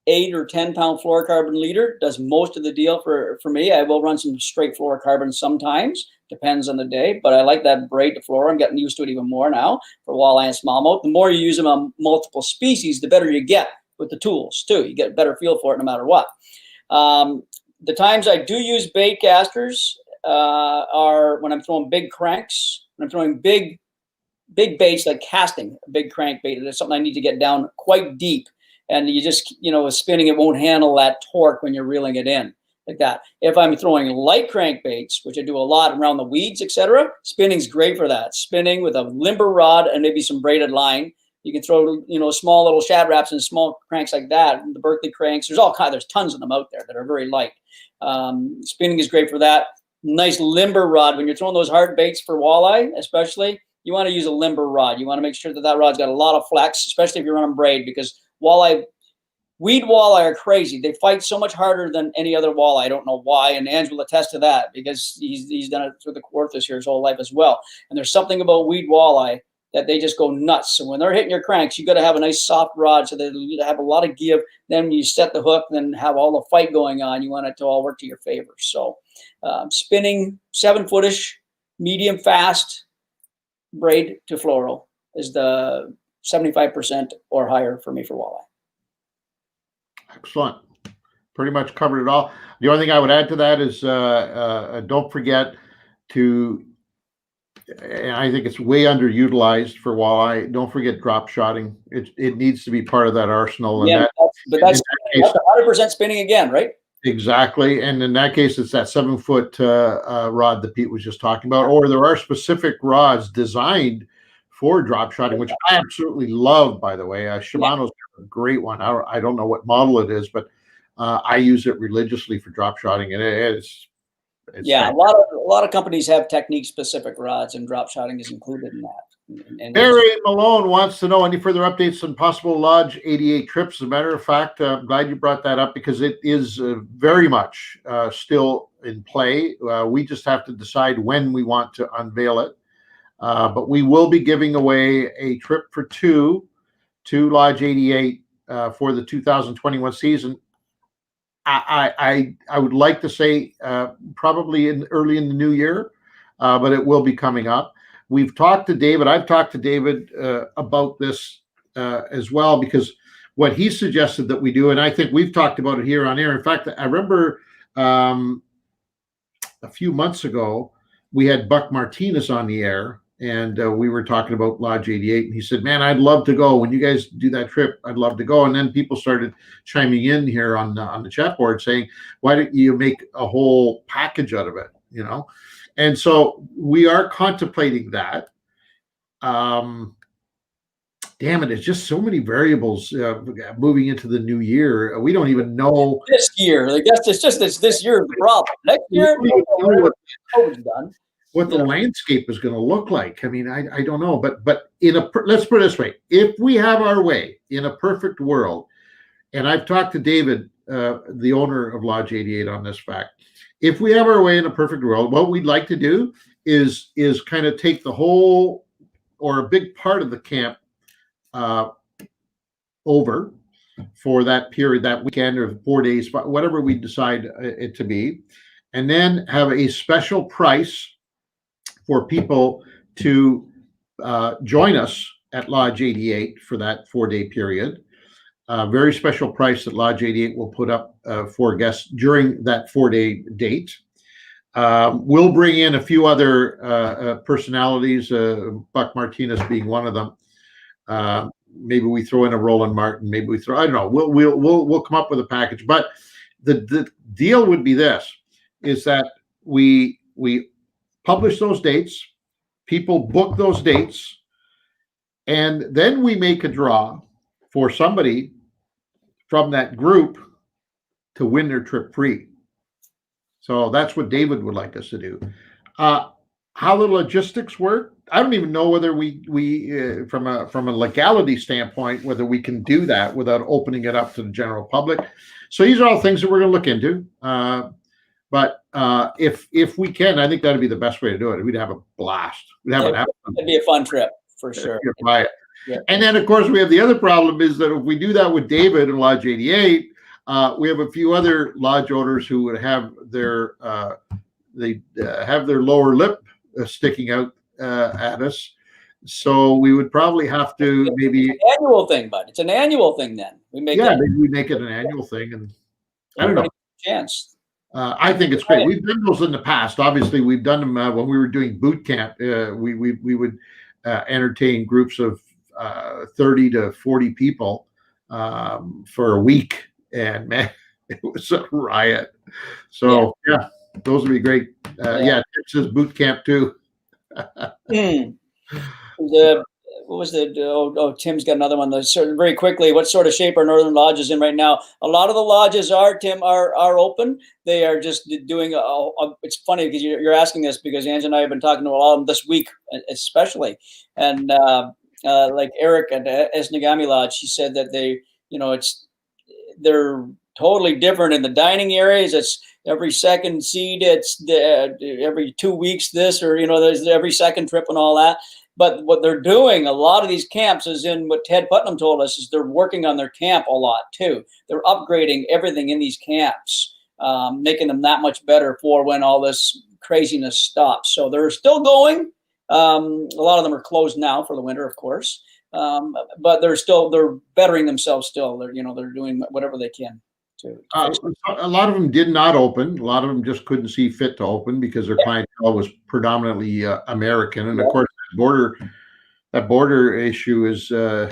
8 or 10-pound fluorocarbon leader does most of the deal for me. I will run some straight fluorocarbon sometimes, depends on the day, but I like that braid to fluoro. I'm getting used to it even more now for walleye and smallmouth. The more you use them on multiple species, the better you get with the tools too. You get a better feel for it no matter what. The times I do use bait casters are when I'm throwing big cranks, when I'm throwing big baits, like casting a big crankbait. That's something I need to get down quite deep. And you just, with spinning, it won't handle that torque when you're reeling it in like that. If I'm throwing light crankbaits, which I do a lot around the weeds, etc., spinning's great for that. Spinning with a limber rod and maybe some braided line. You can throw, small little shad wraps and small cranks like that. The Berkeley cranks, there's tons of them out there that are very light. Spinning is great for that. Nice limber rod. When you're throwing those hard baits for walleye, especially, you want to use a limber rod. You want to make sure that rod's got a lot of flex, especially if you're running braid, because weed walleye are crazy. They fight so much harder than any other walleye. I don't know why, and Ange will attest to that, because he's done it through the Kawarthas here his whole life as well. And there's something about weed walleye that they just go nuts. So when they're hitting your cranks, you got to have a nice soft rod so that you have a lot of give. Then you set the hook, then have all the fight going on. You want it to all work to your favor. So spinning 7-footish, medium fast, braid to fluoro is the 75% or higher for me for walleye. Excellent. Pretty much covered it all. The only thing I would add to that is don't forget to, and I think it's way underutilized for walleye, don't forget drop shotting. It needs to be part of that arsenal. Yeah, and that's 100% spinning again, right? Exactly. And in that case, it's that 7-foot rod that Pete was just talking about, or there are specific rods designed for drop shotting, which I absolutely love, by the way. Shimano's a great one. I don't know what model it is, but I use it religiously for drop shotting, and it's yeah, fantastic. a lot of companies have technique specific rods, and drop shotting is included in that. And Barry Malone wants to know any further updates on possible Lodge 88 trips. As a matter of fact, I'm glad you brought that up, because it is very much still in play. We just have to decide when we want to unveil it. but we will be giving away a trip for two to Lodge 88 for the 2021 season. I would like to say probably early in the new year, but it will be coming up. We've talked to David. I've talked to David about this as well, because what he suggested that we do, and I think we've talked about it here on air. In fact, I remember a few months ago, we had Buck Martinez on the air, and we were talking about Lodge 88, and he said, man, I'd love to go. When you guys do that trip, I'd love to go. And then people started chiming in here on the chat board saying, why don't you make a whole package out of it, you know? And so we are contemplating that. Damn it, it's just so many variables moving into the new year. We don't even know. This year, I guess it's this year's the problem. Next year, COVID's done. What the landscape is going to look like. I mean, I don't know, but let's put it this way: if we have our way in a perfect world, and I've talked to David, the owner of Lodge 88, on this fact. If we have our way in a perfect world, what we'd like to do is kind of take the whole or a big part of the camp over for that period, that weekend or 4 days, whatever we decide it to be, and then have a special price for people to join us at Lodge 88 for that 4-day period. Very special price that Lodge 88 will put up for guests during that 4-day date. We'll bring in a few other personalities, Buck Martinez being one of them. Maybe we throw in a Roland Martin. Maybe we throw, I don't know. We'll come up with a package. But the deal would be this: is that we publish those dates, people book those dates, and then we make a draw for somebody from that group to win their trip free. So that's what David would like us to do. How the logistics work, I don't even know whether we from a legality standpoint, whether we can do that without opening it up to the general public. So these are all things that we're going to look into. But if we can, I think that'd be the best way to do it. We'd have a blast. It'd be a fun trip for sure. Yeah. And then, of course, we have the other problem is that if we do that with David and Lodge 88, we have a few other lodge owners who would have their have their lower lip sticking out at us. So we would probably have to maybe an annual thing, bud. It's an annual thing. Then maybe we make it an annual thing, and I don't know. Chance. I think it's great. We've done those in the past. Obviously, we've done them when we were doing boot camp. We would entertain groups of 30 to 40 people for a week, and man, it was a riot. So yeah, those would be great. It says boot camp too. What was the Tim's got another one. Very quickly, what sort of shape are Northern Lodges in right now? A lot of the lodges are open. They are just doing it's funny because you're asking this because Ange and I have been talking to a lot of them this week especially, and like Eric at Esnagami Lodge, she said that they're totally different in the dining areas. It's every second seat. It's every 2 weeks this, or there's every second trip and all that. But what they're doing, a lot of these camps, is in what Ted Putnam told us, is they're working on their camp a lot too. They're upgrading everything in these camps, making them that much better for when all this craziness stops. So they're still going. A lot of them are closed now for the winter, of course, but they're bettering themselves still. They're doing whatever they can to a lot of them did not open. A lot of them just couldn't see fit to open because their clientele was predominantly American, and of course that border issue is a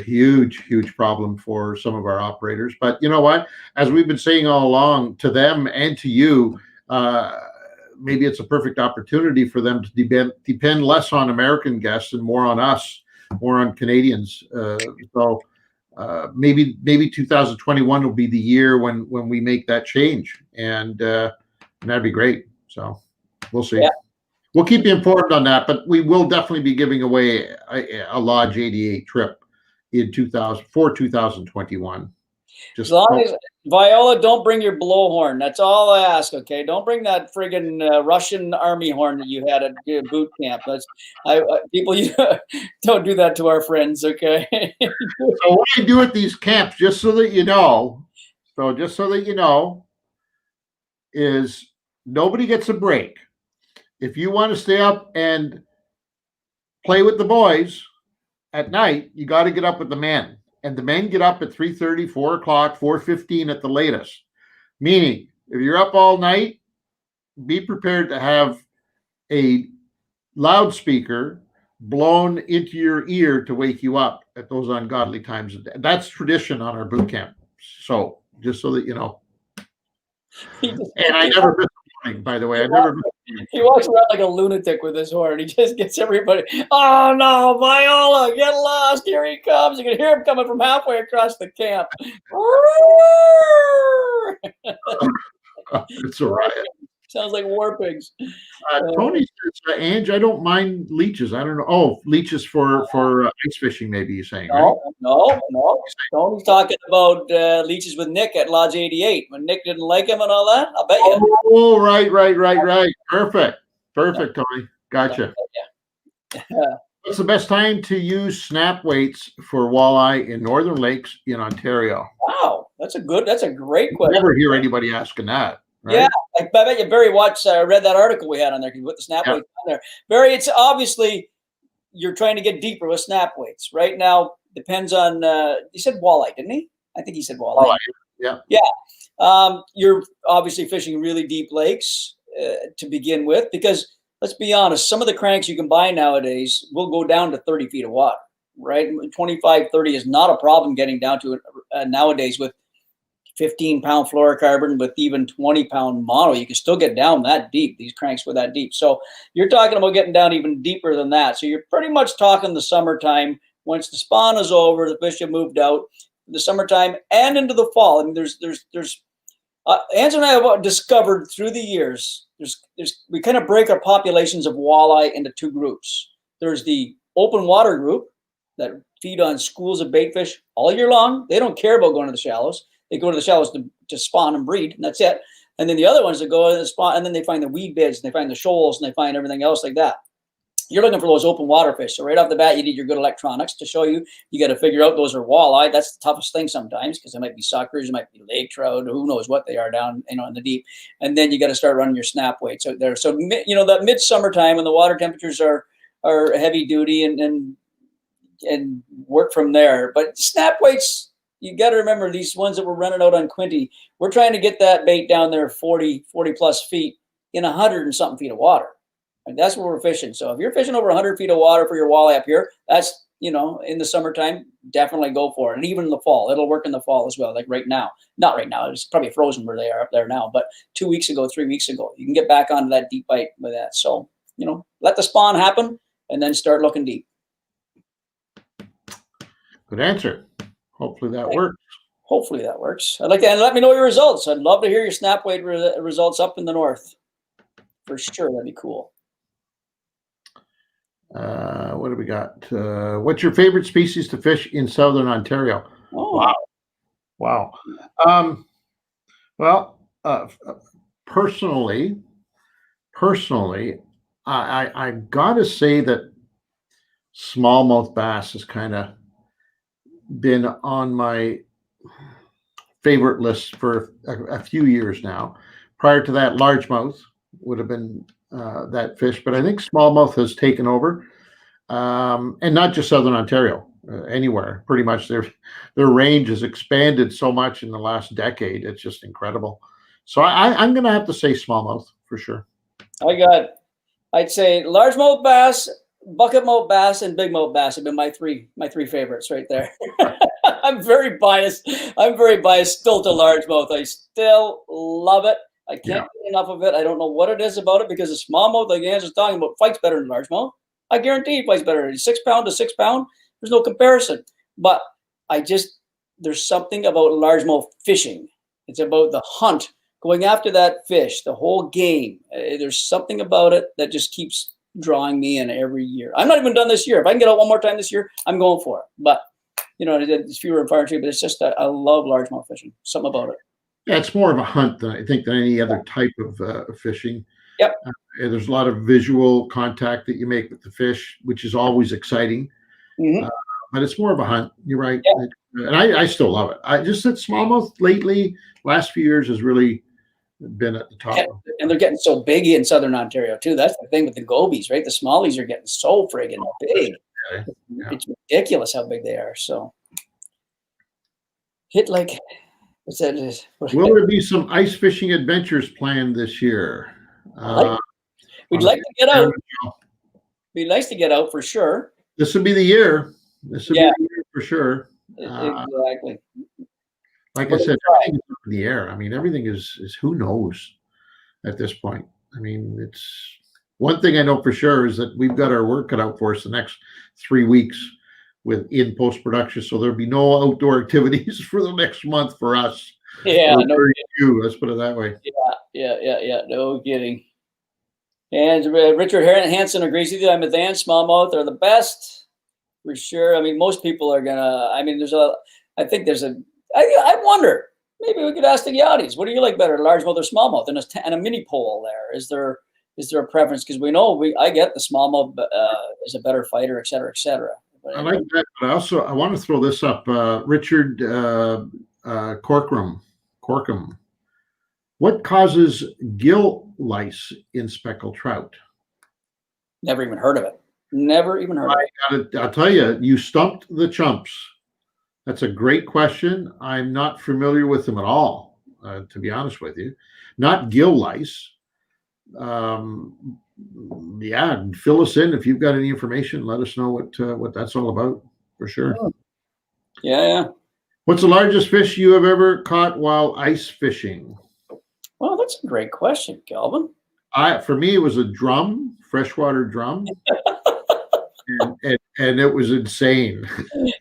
huge problem for some of our operators. But you know what? As we've been saying all along, to them and to you, maybe it's a perfect opportunity for them to depend less on American guests and more on us, more on Canadians. Maybe 2021 will be the year when we make that change, and that'd be great. So we'll see. Yeah. We'll keep you informed on that, but we will definitely be giving away a Lodge 88 trip in 2021. As long Viola, don't bring your blowhorn. That's all I ask. Okay, don't bring that friggin' Russian army horn that you had at boot camp. People, you don't do that to our friends. Okay. So what I do at these camps, just so that you know, is nobody gets a break. If you want to stay up and play with the boys at night, you got to get up with the men. And the men get up at 3:30, 4 o'clock, 4:15 at the latest. Meaning, if you're up all night, be prepared to have a loudspeaker blown into your ear to wake you up at those ungodly times. That's tradition on our boot camp. So just so that you know. And I never miss a morning, by the way. He walks around like a lunatic with his horn. He just gets everybody, oh no, Viola, get lost. Here he comes. You can hear him coming from halfway across the camp. It's a riot. Sounds like war pigs. Tony says, Ange, I don't mind leeches. I don't know. Oh, leeches for ice fishing, maybe you're saying, right? No. Tony's talking about leeches with Nick at Lodge 88. When Nick didn't like him and all that, I'll bet you. Oh, right. Perfect, Tony. Gotcha. What's the best time to use snap weights for walleye in northern lakes in Ontario? Wow, that's a great question. Never hear anybody asking that. Right? Yeah, I bet you Barry read that article we had on there. You put the snap weights on there. Barry, it's obviously you're trying to get deeper with snap weights. Right now, depends on, he said walleye, didn't he? I think he said walleye. Yeah. You're obviously fishing really deep lakes to begin with, because let's be honest, some of the cranks you can buy nowadays will go down to 30 feet of water, right? 25, 30 is not a problem getting down to it nowadays with 15-pound fluorocarbon with even 20-pound mono. You can still get down that deep. These cranks go that deep. So you're talking about getting down even deeper than that. So you're pretty much talking the summertime. Once the spawn is over, the fish have moved out, the summertime and into the fall. I mean, there's Ange and I have discovered through the years, we kind of break our populations of walleye into two groups. There's the open water group that feed on schools of bait fish all year long. They don't care about going to the shallows. They go to the shallows to spawn and breed, and that's it. And then the other ones that go to the spawn, and then they find the weed beds, and they find the shoals, and they find everything else like that. You're looking for those open water fish. So right off the bat, you need your good electronics to show you. You got to figure out those are walleye. That's the toughest thing sometimes, because they might be suckers, it might be lake trout, who knows what they are down in the deep. And then you got to start running your snap weights out there. So that mid-summer time when the water temperatures are heavy duty and work from there. But snap weights, you got to remember these ones that we're running out on Quinte, we're trying to get that bait down there 40 plus feet in 100 and something feet of water. And that's where we're fishing. So if you're fishing over 100 feet of water for your walleye up here, that's, in the summertime, definitely go for it. And even in the fall, it'll work in the fall as well. Like right now, not right now, it's probably frozen where they are up there now, but 2 weeks ago, 3 weeks ago, you can get back onto that deep bite with that. So, let the spawn happen and then start looking deep. Good answer. Hopefully that works. Hopefully that works. I'd like to, and let me know your results. I'd love to hear your snap weight results up in the north. For sure, that'd be cool. What do we got? What's your favorite species to fish in southern Ontario? Oh. Wow. Well, personally, I've got to say that smallmouth bass has kind of been on my favorite list for a few years now. Prior to that, largemouth would have been that fish, but I think smallmouth has taken over, and not just southern Ontario, anywhere. Pretty much their range has expanded so much in the last decade. It's just incredible. So I'm going to have to say smallmouth for sure. I'd say largemouth bass, bucketmouth bass, and bigmouth bass have been my three favorites right there. I'm very biased still to largemouth. I still love it. I can't get enough of it. I don't know what it is about it, because the smallmouth, like Ange was talking about, fights better than largemouth. I guarantee he fights better. 6 pound to 6 pound, there's no comparison. But there's something about largemouth fishing. It's about the hunt, going after that fish, the whole game. There's something about it that just keeps drawing me in every year. I'm not even done this year. If I can get out one more time this year, I'm going for it. But it's fewer and far between. But it's just I love largemouth fishing. Something about it. Yeah, it's more of a hunt than I think than any other type of fishing. Yep. And there's a lot of visual contact that you make with the fish, which is always exciting. Mm-hmm. But it's more of a hunt. You're right. Yeah. And I still love it. I just said smallmouth lately, last few years has really been at the top. And they're getting so big in Southern Ontario too. That's the thing with the gobies, right? The smallies are getting so friggin' big. Yeah. It's ridiculous how big they are. So hit like what's that? Will there be some ice fishing adventures planned this year? We'd like to get out. Be nice to get out for sure. This would be the year. This would be the year for sure. Exactly. Like I said, everything is up in the air. I mean, everything is who knows at this point. I mean, it's one thing I know for sure is that we've got our work cut out for us the next 3 weeks in post-production. So there'll be no outdoor activities for the next month for us. Yeah, no you. Let's put it that way. Yeah. No kidding. And Richard Hansen agrees with you. I'm advanced smallmouth are the best for sure. I mean, most people are gonna. I mean, I wonder. Maybe we could ask the Yachties. What do you like better, largemouth or smallmouth? And a mini poll there. Is there a preference? Because we know I get the smallmouth is a better fighter, et cetera, et cetera. I like that, but I want to throw this up. Richard Corkum. What causes gill lice in speckled trout? Never even heard of it. Never even heard of it. I'll tell you, you stumped the chumps. That's a great question. I'm not familiar with them at all, to be honest with you. Not gill lice. Yeah, fill us in if you've got any information. Let us know what that's all about for sure. Yeah. What's the largest fish you have ever caught while ice fishing? Well, that's a great question, Calvin. For me, it was a drum, freshwater drum, and it was insane. You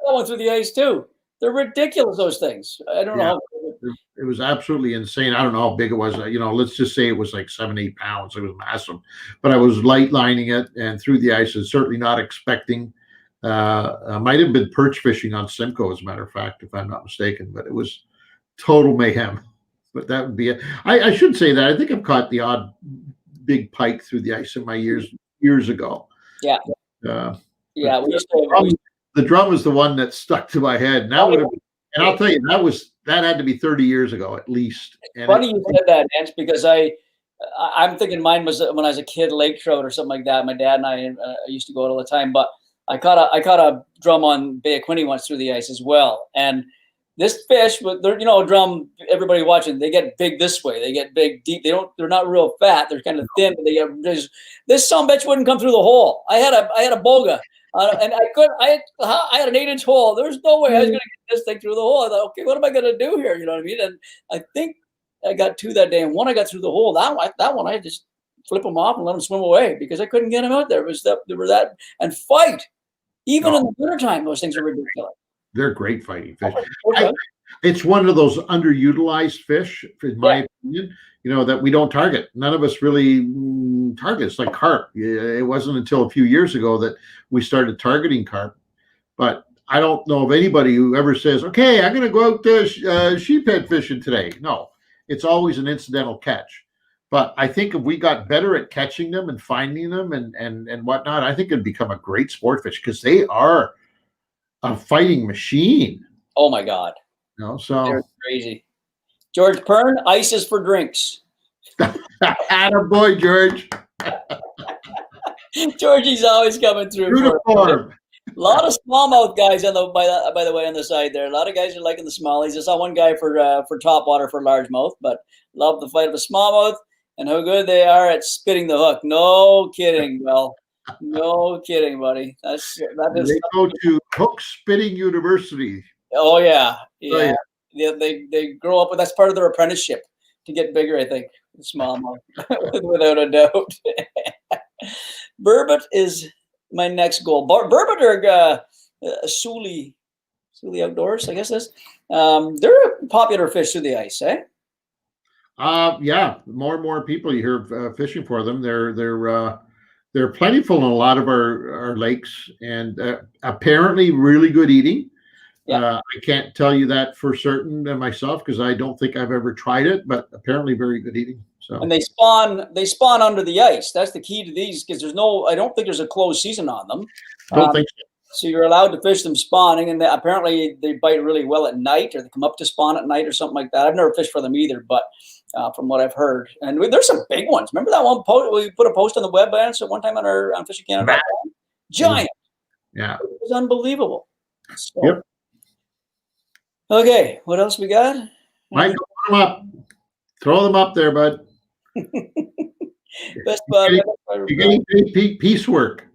going through the ice too. They're ridiculous, those things. I don't know. It was absolutely insane. I don't know how big it was. Let's just say it was like 7-8 pounds. It was massive. But I was light lining it and through the ice, and certainly not expecting. Might have been perch fishing on Simcoe, as a matter of fact, if I'm not mistaken. But it was total mayhem. But that would be it. I should say that I think I've caught the odd big pike through the ice in my years ago. Yeah. Yeah. The drum was the one that stuck to my head. And that would have been, and I'll tell you, that had to be 30 years ago at least. And funny you said that, Nance, because I'm thinking mine was when I was a kid, lake trout or something like that. My dad and I used to go out all the time, but I caught a drum on Bay of Quinte once through the ice as well. And this fish, a drum, everybody watching, they get big this way. They get big deep. They're not real fat. They're kind of thin, but this sumbitch wouldn't come through the hole. I had a boga. And I had an 8-inch hole. There's no way I was going to get this thing through the hole. I thought, okay, what am I going to do here? You know what I mean? And I think I got 2 that day, and one I got through the hole. That one I just flip them off and let them swim away because I couldn't get them out there. They were that and fight. Even in the wintertime, those things are ridiculous. They're great fighting fish. It's one of those underutilized fish, in my opinion, that we don't target. None of us really target. It's like carp. It wasn't until a few years ago that we started targeting carp. But I don't know of anybody who ever says, okay, I'm going to go out sheephead fishing today. No, it's always an incidental catch. But I think if we got better at catching them and finding them and whatnot, I think it'd become a great sport fish because they are a fighting machine. Oh my God. So they're crazy. George Pern, ice is for drinks. Attaboy, George. Georgie's always coming through. A lot of smallmouth guys by the way on the side there. A lot of guys are liking the smallies. I saw one guy for topwater for largemouth, but love the fight of a smallmouth and how good they are at spitting the hook. No kidding, Well. No kidding, buddy. They go to Hook Spitting University. Oh yeah. They grow up with that's part of their apprenticeship to get bigger. I think smallmouth, without a doubt. Burbot is my next goal. Burbot are Suli outdoors. I guess they're a popular fish through the ice, eh? Yeah. More and more people you hear fishing for them. They're plentiful in a lot of our lakes and apparently really good eating. Yeah. I can't tell you that for certain myself because I don't think I've ever tried it, but apparently very good eating. So And they spawn under the ice. That's the key to these because I don't think there's a closed season on them. don't think so. So you're allowed to fish them spawning, and apparently they bite really well at night, or they come up to spawn at night or something like that. I've never fished for them either, but from what I've heard, and there's some big ones. Remember that one post we put a post on the web at one time on Fishing Canada? Giant. Yeah. It was unbelievable. So, yep. Okay, what else we got? Mike, throw them up. Throw them up there, bud. Best bud. You're getting piecework.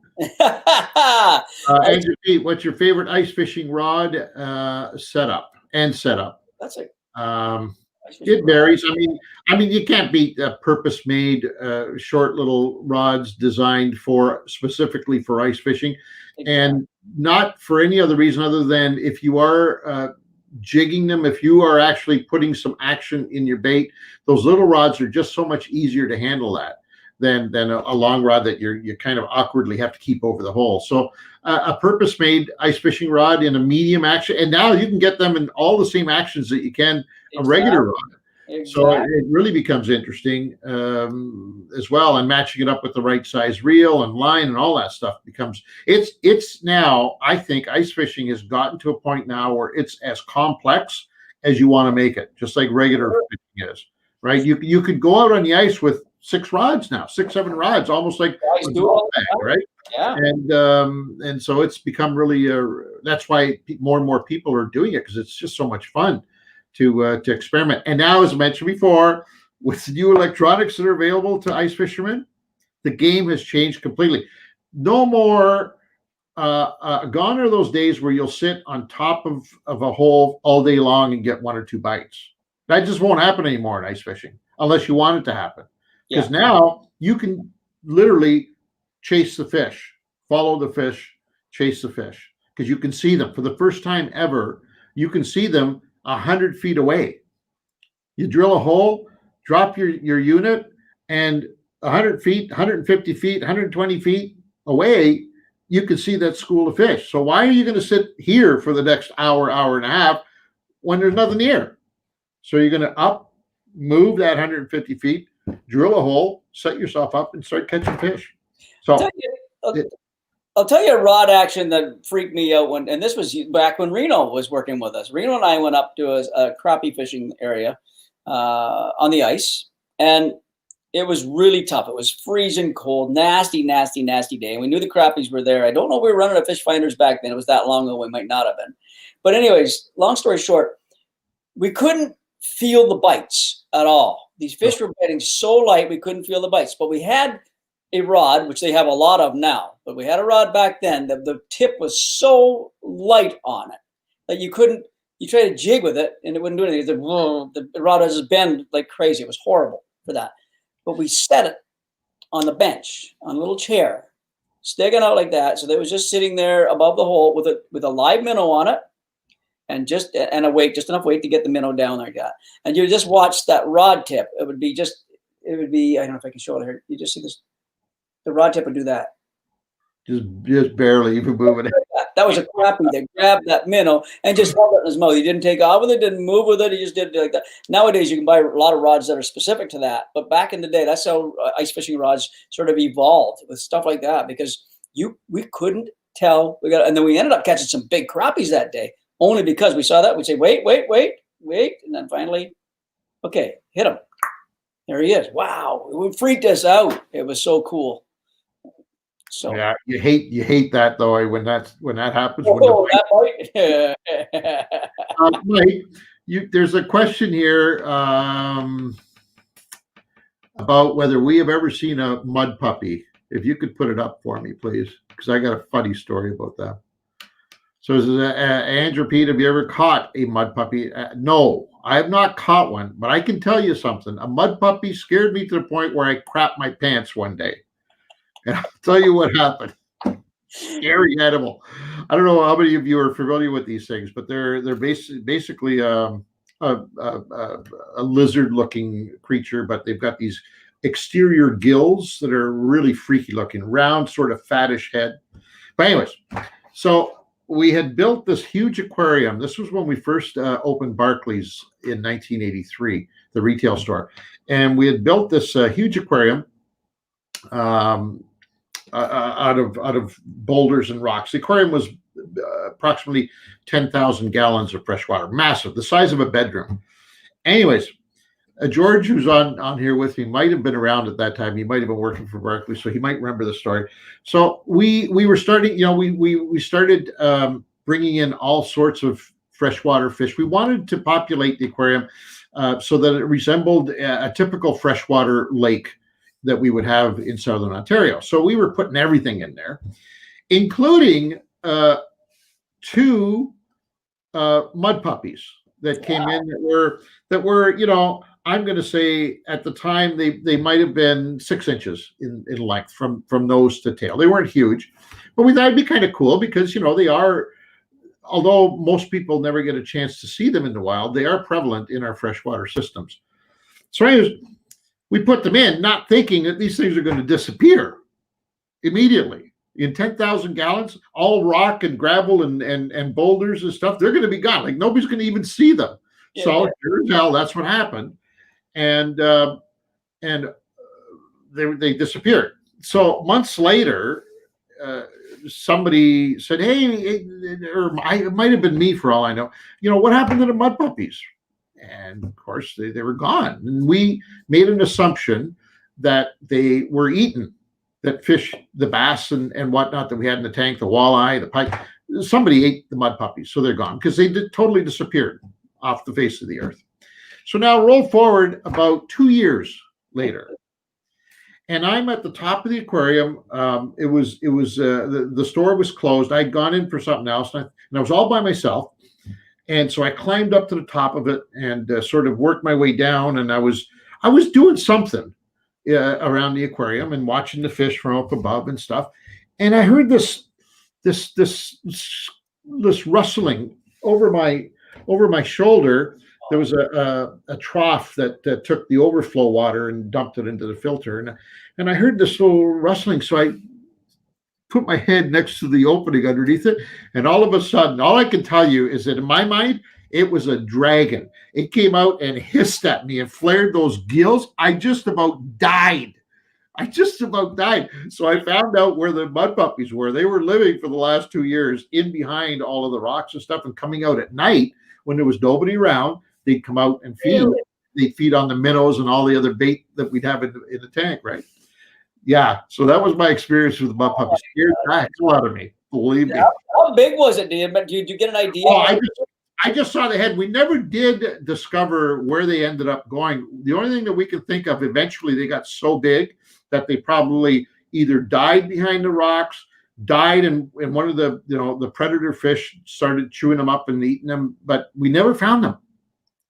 Andrew Pete, what's your favorite ice fishing rod setup? That's it. It varies. I mean, you can't beat purpose-made short little rods designed specifically for ice fishing, and not for any other reason other than if you are jigging them, if you are actually putting some action in your bait, those little rods are just so much easier to handle that than a long rod that you kind of awkwardly have to keep over the hole. So a purpose-made ice fishing rod in a medium action, and now you can get them in all the same actions that you can a regular rod. Exactly. So it really becomes interesting as well, and matching it up with the right size reel and line and all that stuff becomes it's now, I think ice fishing has gotten to a point now where it's as complex as you want to make it, just like regular fishing is, right? You could go out on the ice with 6 rods now, 7 rods, almost like right? Yeah. And so it's become really that's why more and more people are doing it, because it's just so much fun to experiment. And now, as I mentioned before, with the new electronics that are available to ice fishermen, the game has changed completely. No more gone are those days where you'll sit on top of a hole all day long and get 1 or 2 bites. That just won't happen anymore in ice fishing unless you want it to happen. Because now you can literally chase the fish, follow the fish, chase the fish, because you can see them for the first time ever. You can see them 100 feet away. You drill a hole, drop your unit, and 100 feet, 150 feet, 120 feet away, you can see that school of fish. So why are you going to sit here for the next hour, hour and a half when there's nothing here? So you're going to move that 150 feet, drill a hole, set yourself up, and start catching fish. So I'll tell you a rod action that freaked me out and this was back when Reno was working with us. Reno and I went up to a crappie fishing area on the ice, and it was really tough. It was freezing cold, nasty, nasty, nasty day. And we knew the crappies were there. I don't know if we were running a fish finders back then. It was that long ago. We might not have been. But anyways, long story short, we couldn't feel the bites at all. These fish were biting so light we couldn't feel the bites. But we had a rod, which they have a lot of now, but we had a rod back then that the tip was so light on it that you try to jig with it and it wouldn't do anything. The rod would just bend like crazy. It was horrible for that. But we set it on the bench, on a little chair, sticking out like that. So that was just sitting there above the hole with a live minnow on it, and a weight, just enough weight to get the minnow down there. And you just watch that rod tip. It would be, I don't know if I can show it here. You just see this. The rod tip would do that. Just barely even moving it. That was a crappie that grabbed that minnow and just held it in his mouth. He didn't take off with it, didn't move with it. He just did it like that. Nowadays, you can buy a lot of rods that are specific to that. But back in the day, that's how ice fishing rods sort of evolved with stuff like that, because we couldn't tell. And then we ended up catching some big crappies that day, only because we saw that. We'd say, wait. And then finally, okay, hit him. There he is. Wow. It freaked us out. It was so cool. So yeah, you hate that though when that happens. Mike, there's a question here about whether we have ever seen a mud puppy. If you could put it up for me, please, because I got a funny story about that. So, Andrew Pete, have you ever caught a mud puppy? No, I have not caught one, but I can tell you something. A mud puppy scared me to the point where I crapped my pants one day. And I'll tell you what happened. Scary animal. I don't know how many of you are familiar with these things, but they're basically a lizard-looking creature, but they've got these exterior gills that are really freaky looking, round, sort of fattish head. But anyways, so we had built this huge aquarium. This was when we first opened Barclays in 1983, the retail store. And we had built this huge aquarium out of boulders and rocks. The aquarium was approximately 10,000 gallons of fresh water, massive, the size of a bedroom. Anyways, George, who's on here with me, might have been around at that time. He might have been working for Barclays, so he might remember the story. So we were starting, we started bringing in all sorts of freshwater fish. We wanted to populate the aquarium so that it resembled a typical freshwater lake that we would have in Southern Ontario. So we were putting everything in there, including 2 mud puppies that came in that were, I'm going to say at the time they might have been 6 inches in length from nose to tail. They weren't huge, but we thought it'd be kind of cool because they are, although most people never get a chance to see them in the wild, they are prevalent in our freshwater systems. So anyways, we put them in, not thinking that these things are going to disappear immediately. In 10,000 gallons, all rock and gravel and boulders and stuff, they're going to be gone. Like nobody's going to even see them. Yeah, so sure as hell, that's what happened. And they disappeared. So months later, somebody said, "Hey," or it might have been me for all I know. What happened to the mud puppies? And of course, they were gone. And we made an assumption that they were eaten. That fish, the bass and whatnot that we had in the tank, the walleye, the pike, somebody ate the mud puppies, so they're gone because they totally disappeared off the face of the earth. So now roll forward about 2 years later, and I'm at the top of the aquarium. The store was closed. I'd gone in for something else, and I was all by myself. And so I climbed up to the top of it and sort of worked my way down, and I was doing something around the aquarium and watching the fish from up above and stuff. And I heard this rustling over my shoulder. There was a trough that took the overflow water and dumped it into the filter, and I heard this little rustling. So I put my head next to the opening underneath it, and all of a sudden, all I can tell you is that in my mind, it was a dragon. It came out and hissed at me and flared those gills. I just about died. So I found out where the mud puppies were. They were living for the last 2 years in behind all of the rocks and stuff, and coming out at night when there was nobody around. They'd come out and feed. Really? They'd feed on the minnows and all the other bait that we'd have in the tank, right? Yeah, so that was my experience with the mud puppies. Scared the heck out of me, believe me. How big was it, dude? Did you get an idea? Oh, I just saw the head. We never did discover where they ended up going. The only thing that we can think of, eventually they got so big that they probably either died behind the rocks, died, and one of the predator fish started chewing them up and eating them, but we never found them.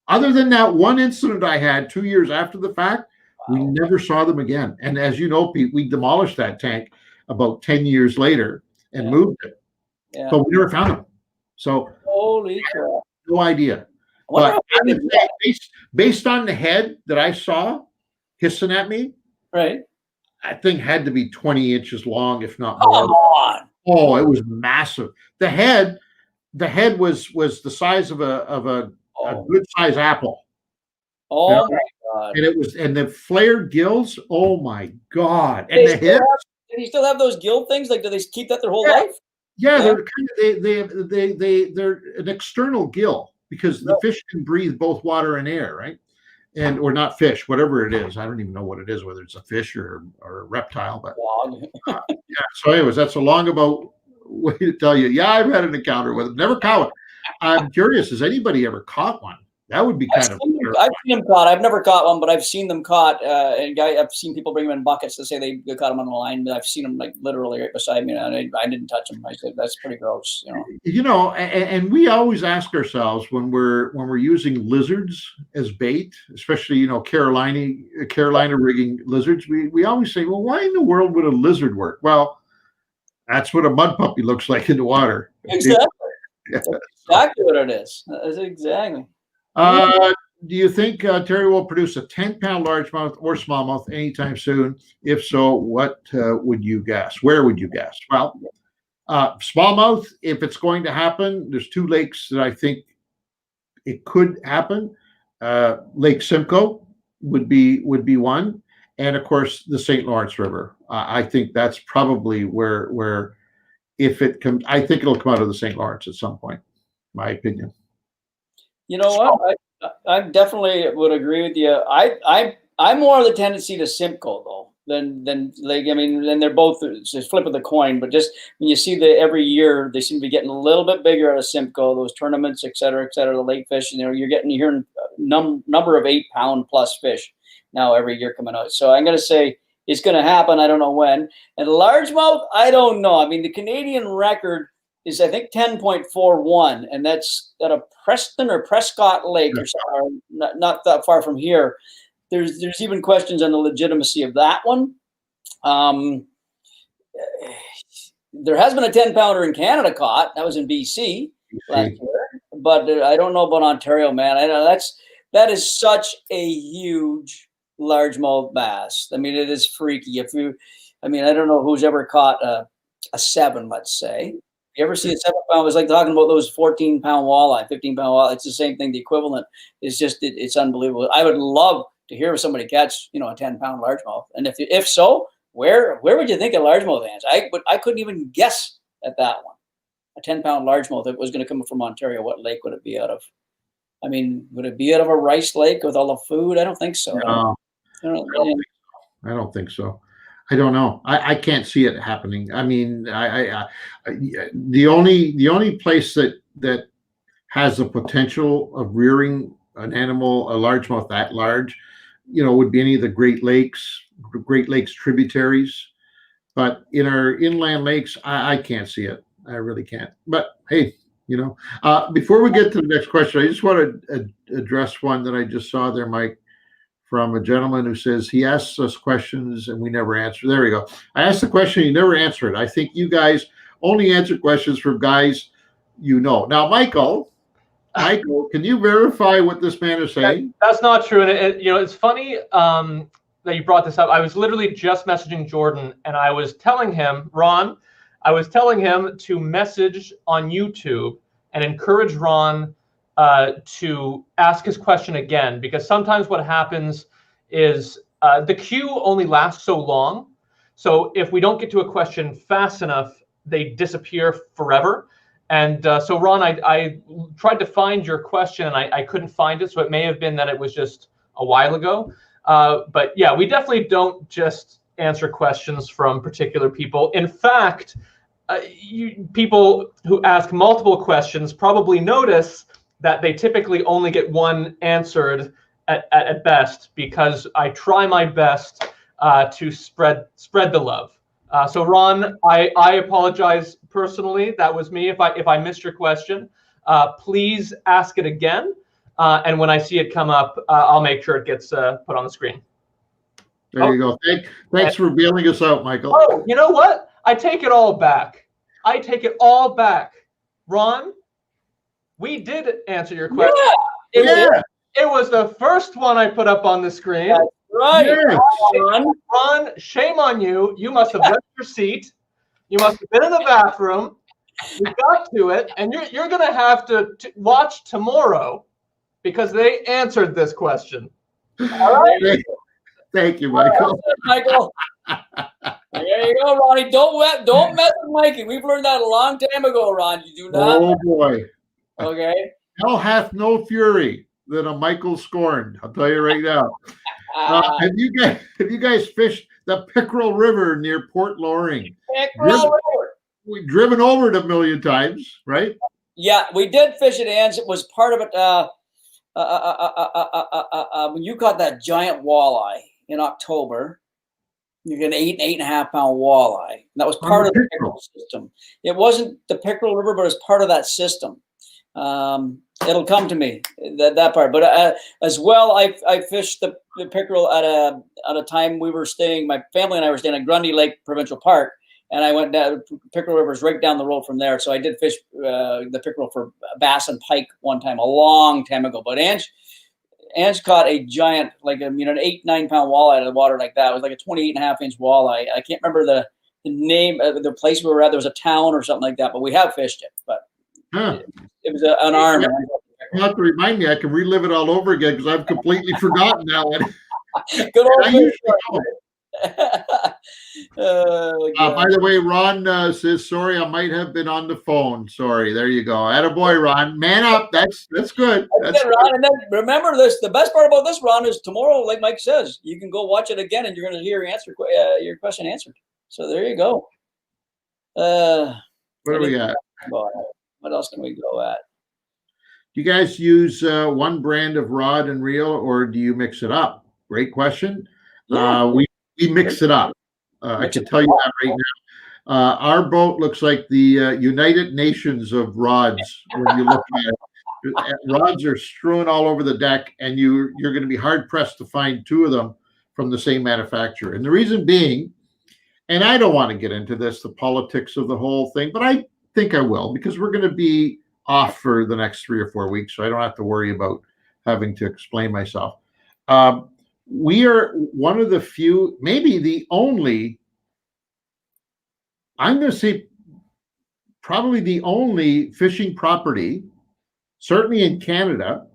Other than that one incident I had 2 years after the fact, we never saw them again. And as you know, Pete, we demolished that tank about 10 years later and moved it. Yeah. But we never found them. So holy crap. No idea. But I would say based on the head that I saw hissing at me, right? That thing had to be 20 inches long, if not more. Come on. Oh, it was massive. The head was the size of a good size apple. Oh my God. And the flared gills, oh my God. And the head. Do you still have those gill things? Like, do they keep that their whole life? Yeah, they're an external gill because the fish can breathe both water and air, right? Or not fish, whatever it is. I don't even know what it is, whether it's a fish or a reptile. But yeah. So, anyways, that's a long about way to tell you. Yeah, I've had an encounter with them. Never caught one. I'm curious. Has anybody ever caught one? That would be I've seen them caught. I've never caught one, but I've seen them caught. And I've seen people bring them in buckets to say they caught them on the line. But I've seen them like literally right beside me, and I didn't touch them. I said that's pretty gross, And we always ask ourselves when we're using lizards as bait, especially Carolina rigging lizards. We always say, well, why in the world would a lizard work? Well, that's what a mud puppy looks like in the water. Exactly. That's exactly what it is. That's exactly. Do you think Terry will produce a 10-pound largemouth or smallmouth anytime soon? If so, what would you guess? Where would you guess? Well, Smallmouth, if it's going to happen, there's two lakes that I think it could happen. Lake Simcoe would be one, and of course the St. Lawrence River. I think that's probably where if it comes, I think it'll come out of the St. Lawrence at some point. My opinion. You know what? I definitely would agree with you. I'm more of the tendency to Simcoe though than Lake. I mean, and they're both it's a flip of the coin. But just when you see every year they seem to be getting a little bit bigger out of Simcoe. Those tournaments, et cetera, the lake fish. You're hearing number of 8-pound plus fish now every year coming out. So I'm going to say it's going to happen. I don't know when. And largemouth, I don't know. I mean, the Canadian record is I think 10.41, and that's at a Preston or Prescott Lake, or not that far from here. There's even questions on the legitimacy of that one. There has been a 10-pounder in Canada caught. That was in BC last year, but I don't know about Ontario, man. I know that is such a huge largemouth bass. I mean, it is freaky. I don't know who's ever caught a 7, let's say. You ever see a 7-pound? It's like talking about those 14-pound walleye, 15-pound walleye. It's the same thing. The equivalent is just it's unbelievable. I would love to hear somebody catch a 10-pound largemouth, and if so, where would you think a largemouth ends? I couldn't even guess at that one. A 10-pound largemouth that was going to come from Ontario. What lake would it be out of? I mean, would it be out of a rice lake with all the food? I don't think so. No, I don't think so. I don't know. I can't see it happening. I mean, the only place that has the potential of rearing an animal, a largemouth that large, would be any of the Great Lakes tributaries. But in our inland lakes, I can't see it. I really can't. But hey, before we get to the next question, I just want to address one that I just saw there, Mike, from a gentleman who says he asks us questions and we never answer. There we go. I asked the question, you never answer it. I think you guys only answer questions from guys Now, Michael, can you verify what this man is saying? That's not true. And it's funny that you brought this up. I was literally just messaging Jordan, and I was telling him, Ron, to message on YouTube and encourage Ron to ask his question again, because sometimes what happens is the queue only lasts so long. So if we don't get to a question fast enough, they disappear forever. And so Ron, I tried to find your question and I couldn't find it. So it may have been that it was just a while ago. But yeah, we definitely don't just answer questions from particular people. In fact, people who ask multiple questions probably notice that they typically only get one answered at best, because I try my best to spread the love. So Ron, I apologize personally. That was me if I missed your question. Please ask it again, and when I see it come up, I'll make sure it gets put on the screen. There you go. Thanks for bailing us out, Michael. Oh, you know what? I take it all back. Ron, we did answer your question. Yeah. It was the first one I put up on the screen. That's right. Yeah. Ron, shame on you. You must have left your seat. You must have been in the bathroom. You got to it, and you're going to have to watch tomorrow, because they answered this question. All right. Thank you, Michael. Michael. There you go, Ronnie. Don't mess with Mikey. We've learned that a long time ago, Ron. You do not. Oh boy. Okay. Hell hath no fury than a Michael scorned. I'll tell you right now. Have you guys fished the Pickerel River near Port Loring? We've driven over it a million times, right? Yeah, we did fish it, and it was part of it. When you caught that giant walleye in October, you get an 8.5 pound walleye. And that was part of the pickerel system. It wasn't the Pickerel River, but it's part of that system. It'll come to me, that part. But as well, I fished the pickerel at a time we were staying. My family and I were staying at Grundy Lake Provincial Park, and I went down. Pickerel River is right down the road from there, so I did fish the pickerel for bass and pike one time, a long time ago. But Ange caught a giant, like an 8-9 pound walleye out of the water like that. It was like a 28.5 inch walleye. I can't remember name of the place we were at. There was a town or something like that, but we have fished it. But it was an arm. You have to remind me. I can relive it all over again because I've completely forgotten that one. Good old by the way, Ron says, sorry, I might have been on the phone. Sorry. There you go. Attaboy, Ron. Man up. That's good. That's good, Ron. And then remember this, the best part about this, Ron, is tomorrow, like Mike says, you can go watch it again and you're going to hear your question answered. So there you go. What do we got? What else can we go at? Do you guys use one brand of rod and reel, or do you mix it up? Great question. Yeah. We mix it up. I can tell you that right now. Our boat looks like the United Nations of rods when you look at it. Rods are strewn all over the deck, and you're going to be hard-pressed to find two of them from the same manufacturer. And the reason being, and I don't want to get into this, the politics of the whole thing, but I think I will, because we're going to be off for the next 3 or 4 weeks, so I don't have to worry about having to explain myself. We are one of the few, maybe the only, I'm going to say probably the only fishing property, certainly in Canada,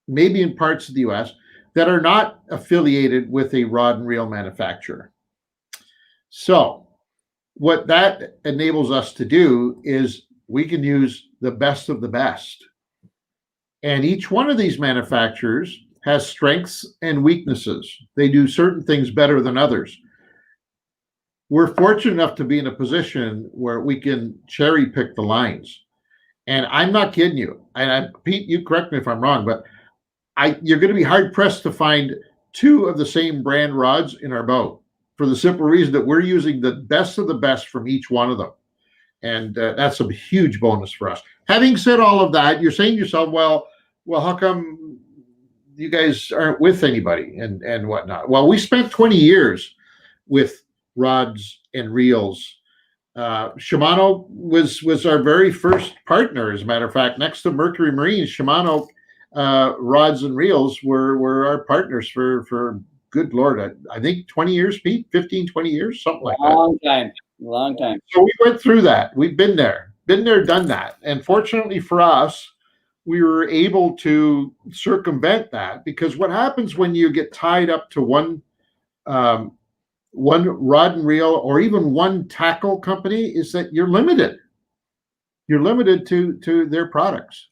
maybe in parts of the US, that are not affiliated with a rod and reel manufacturer. So what that enables us to do is we can use the best of the best. And each one of these manufacturers has strengths and weaknesses. They do certain things better than others. We're fortunate enough to be in a position where we can cherry pick the lines. And I'm not kidding you. And Pete, you correct me if I'm wrong, but you're going to be hard pressed to find two of the same brand rods in our boat, for the simple reason that we're using the best of the best from each one of them. And that's a huge bonus for us. Having said all of that, you're saying to yourself, well, how come you guys aren't with anybody and whatnot? Well, we spent 20 years with rods and reels. Shimano was our very first partner, as a matter of fact. Next to Mercury Marine, Shimano rods and reels were our partners for good Lord, I think 20 years, Pete, 15, 20 years, something like that. Long time. So we went through that. We've been there, done that. And fortunately for us, we were able to circumvent that, because what happens when you get tied up to one rod and reel or even one tackle company is that you're limited. You're limited to their products.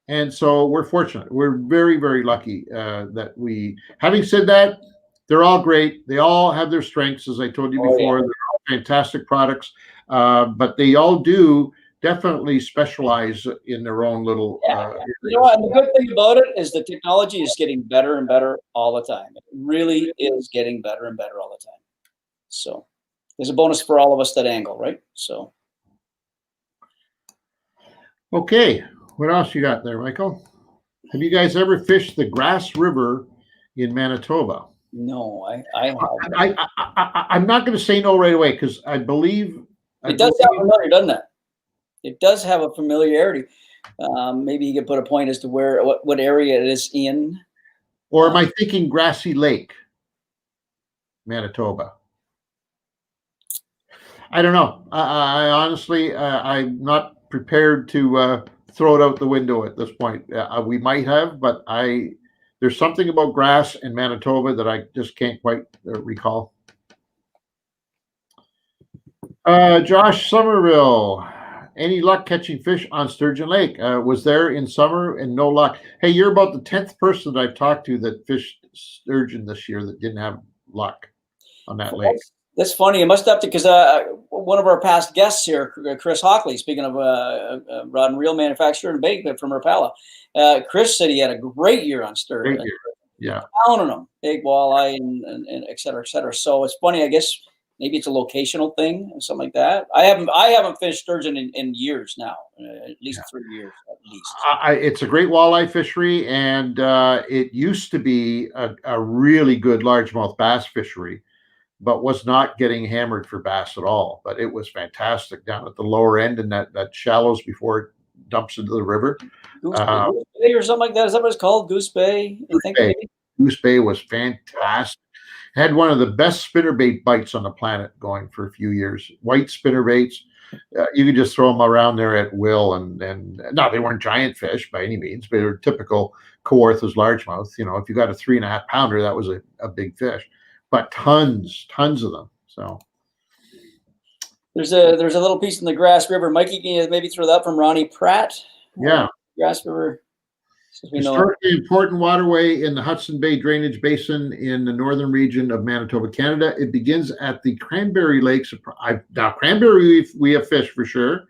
And so we're fortunate. We're very, very lucky that we, having said that, they're all great. They all have their strengths, as I told you before. Yeah. They're all fantastic products, but they all do definitely specialize in their own little areas. You know what? And the good thing about it is the technology is getting better and better all the time. It really is getting better and better all the time. So there's a bonus for all of us that angle, right? So. Okay. What else you got there, Michael? Have you guys ever fished the Grass River in Manitoba? No, I haven't. I'm not going to say no right away, because I believe it does sound familiar, doesn't it? It does have a familiarity. Maybe you could put a point as to what area it is in. Or am I thinking Grassy Lake, Manitoba? I don't know. I honestly, I'm not prepared to throw it out the window at this point. We might have, but there's something about grass in Manitoba that I just can't quite recall. Josh Somerville, any luck catching fish on Sturgeon Lake? Was there in summer and no luck. Hey, you're about the 10th person that I've talked to that fished sturgeon this year that didn't have luck on that lake. That's funny. It must have to, because one of our past guests here, Chris Hockley, speaking of a rod and reel manufacturer and bait from Rapala, Chris said he had a great year on sturgeon. Great year. Yeah. Pounding them, big walleye and et cetera, et cetera. So it's funny. I guess maybe it's a locational thing or something like that. I haven't fished sturgeon in years now, at least 3 years at least. It's a great walleye fishery, and it used to be a really good largemouth bass fishery, but was not getting hammered for bass at all. But it was fantastic down at the lower end and that shallows before it dumps into the river. Goose Bay or something like that. Is that what it's called? Goose Bay? Goose Bay was fantastic. Had one of the best spinnerbait bites on the planet going for a few years. White spinnerbaits. You could just throw them around there at will, and no, they weren't giant fish by any means, but they were typical Kawarthas largemouth. You know, if you got a 3.5 pounder, that was a big fish, but tons of them. So there's a little piece in the Grass River. Mikey, can you maybe throw that from Ronnie Pratt? Yeah, Grass River. Historically important waterway in the Hudson Bay drainage basin in the northern region of Manitoba, Canada. It begins at the Cranberry Lakes. Now, Cranberry we have fished for sure.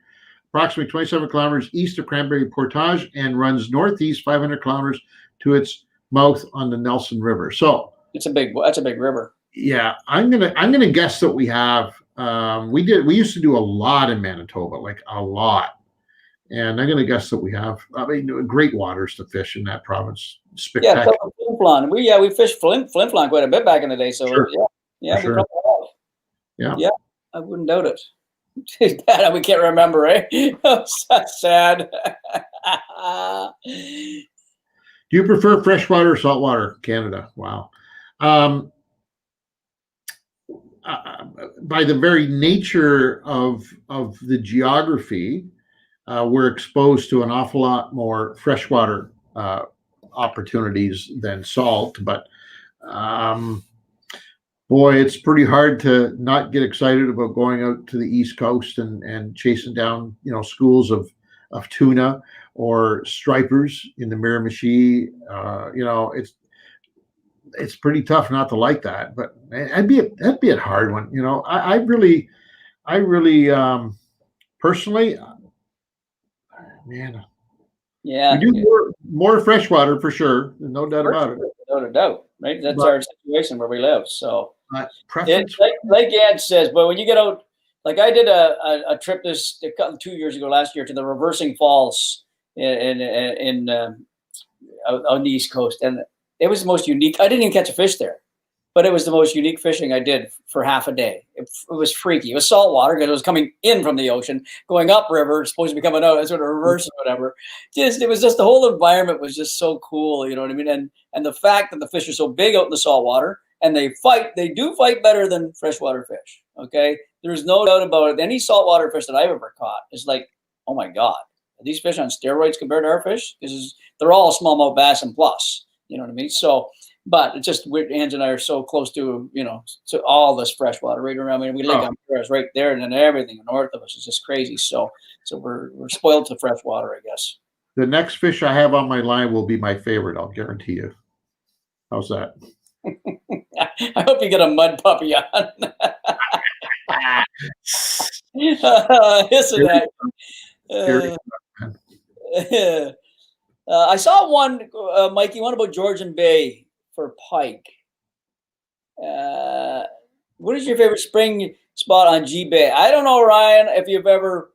Approximately 27 kilometers east of Cranberry Portage, and runs northeast 500 kilometers to its mouth on the Nelson River. So that's a big river. Yeah, I'm gonna guess that we have. We used to do a lot in Manitoba, like a lot. And I'm going to guess that we have, I mean, great waters to fish in that province. Spectacular. Yeah, Flin Flon. We fished Flin Flon quite a bit back in the day. So sure. yeah, sure. Yeah, I wouldn't doubt it. Too bad we can't remember, eh? That's sad. Do you prefer freshwater or saltwater? Canada. Wow. By the very nature of the geography, we're exposed to an awful lot more freshwater opportunities than salt, but boy, it's pretty hard to not get excited about going out to the East Coast and chasing down, schools of tuna or stripers in the Miramichi. It's pretty tough not to like that, but that'd be a hard one. I really personally. Man, yeah, we do more freshwater for sure, no doubt about it. Without a doubt, right? That's our situation where we live. So, like Ed says, but when you get out, like I did a trip 2 years ago, last year, to the Reversing Falls in on the East Coast, and it was the most unique. I didn't even catch a fish there, but it was the most unique fishing I did for half a day. It was freaky. It was saltwater because it was coming in from the ocean, going upriver, supposed to be coming out, sort of reverse or whatever. It was just the whole environment was just so cool, you know what I mean? And the fact that the fish are so big out in the saltwater, and they do fight better than freshwater fish. Okay, there's no doubt about it. Any saltwater fish that I've ever caught is like, oh my God, are these fish on steroids compared to our fish? Because they're all smallmouth bass and plus, you know what I mean? So. But it's just Ange and I are so close to to all this freshwater right around. I mean, we live on Paris right there, and then everything north of us is just crazy. So we're spoiled to freshwater, I guess. The next fish I have on my line will be my favorite. I'll guarantee you. How's that? I hope you get a mud puppy on. Isn't that? I saw one, Mikey, one about Georgian Bay for pike. What is your favorite spring spot on G Bay? I don't know, Ryan, if you've ever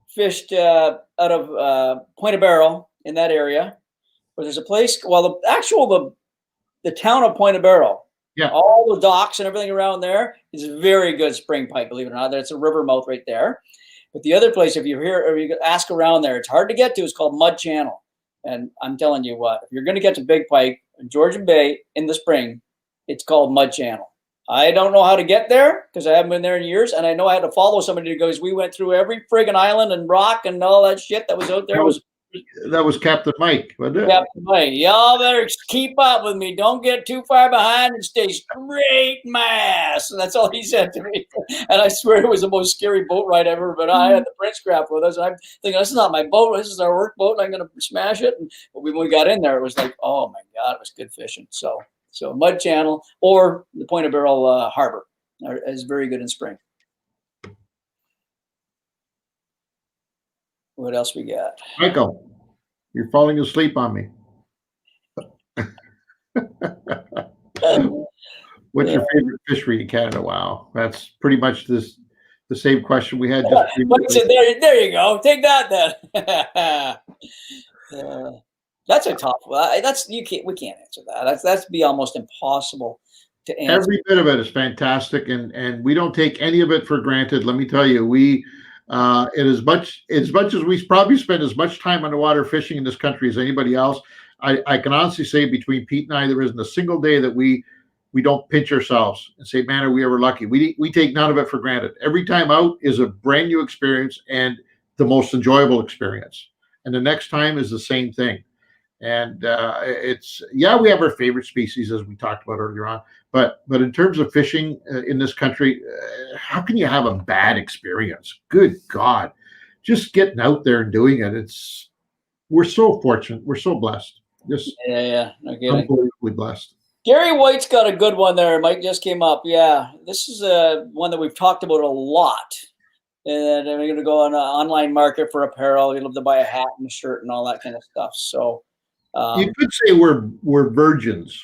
fished out of Point of Barrel in that area, but there's a place. Well, the town of Point of Barrel, all the docks and everything around there is very good spring pike. Believe it or not, there's a river mouth right there. But the other place, if you ask around there, it's hard to get to. It's called Mud Channel. And I'm telling you what, if you're going to get to big pike in Georgian Bay in the spring, it's called Mud Channel. I don't know how to get there because I haven't been there in years, and I know I had to follow somebody who goes, we went through every friggin' island and rock and all that shit that was out there. That was Captain Mike, wasn't it? Captain Mike. Y'all better keep up with me. Don't get too far behind and stay straight mass. And that's all he said to me. And I swear it was the most scary boat ride ever. But I had the Prince Craft with us. And I'm thinking, this is not my boat. This is our work boat. And I'm going to smash it. But when we got in there, it was like, oh my God, it was good fishing. So Mud Channel or the Point of Barrel Harbor is very good in spring. What else we got? Michael, you're falling asleep on me. What's your favorite fishery in Canada? Wow, that's pretty much the same question we had. There you go. Take that then. That's a tough one. We can't answer that. That's be almost impossible to answer. Every bit of it is fantastic, and we don't take any of it for granted. Let me tell you, we. As much as we probably spend as much time on the water fishing in this country as anybody else, I can honestly say between Pete and I, there isn't a single day that we we don't pinch ourselves and say, man, are we ever lucky? We take none of it for granted. Every time out is a brand new experience and the most enjoyable experience. And the next time is the same thing. And we have our favorite species, as we talked about earlier on. But in terms of fishing in this country, how can you have a bad experience? Good God. Just getting out there and doing it. We're so fortunate. We're so blessed. Just no kidding. Unbelievably blessed. Gary White's got a good one there. Mike just came up. Yeah, this is one that we've talked about a lot. And we're going to go on an online market for apparel. You'll have to buy a hat and a shirt and all that kind of stuff. So you could say we're virgins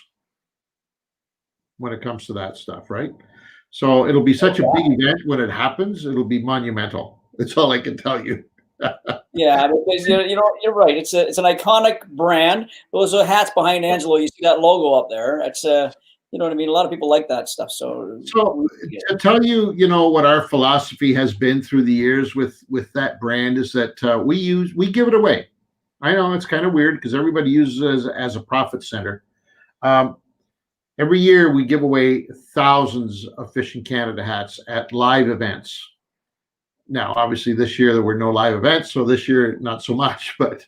when it comes to that stuff, right? So it'll be such a big event when it happens. It'll be monumental. That's all I can tell you. Yeah, because you're right. It's an iconic brand. Those are hats behind Angelo. You see that logo up there. It's you know what I mean. A lot of people like that stuff. So to tell you, what our philosophy has been through the years with that brand is that we give it away. I know it's kind of weird because everybody uses it as a profit center. Every year we give away thousands of Fishing Canada hats at live events. Now, obviously, this year there were no live events, so this year not so much. But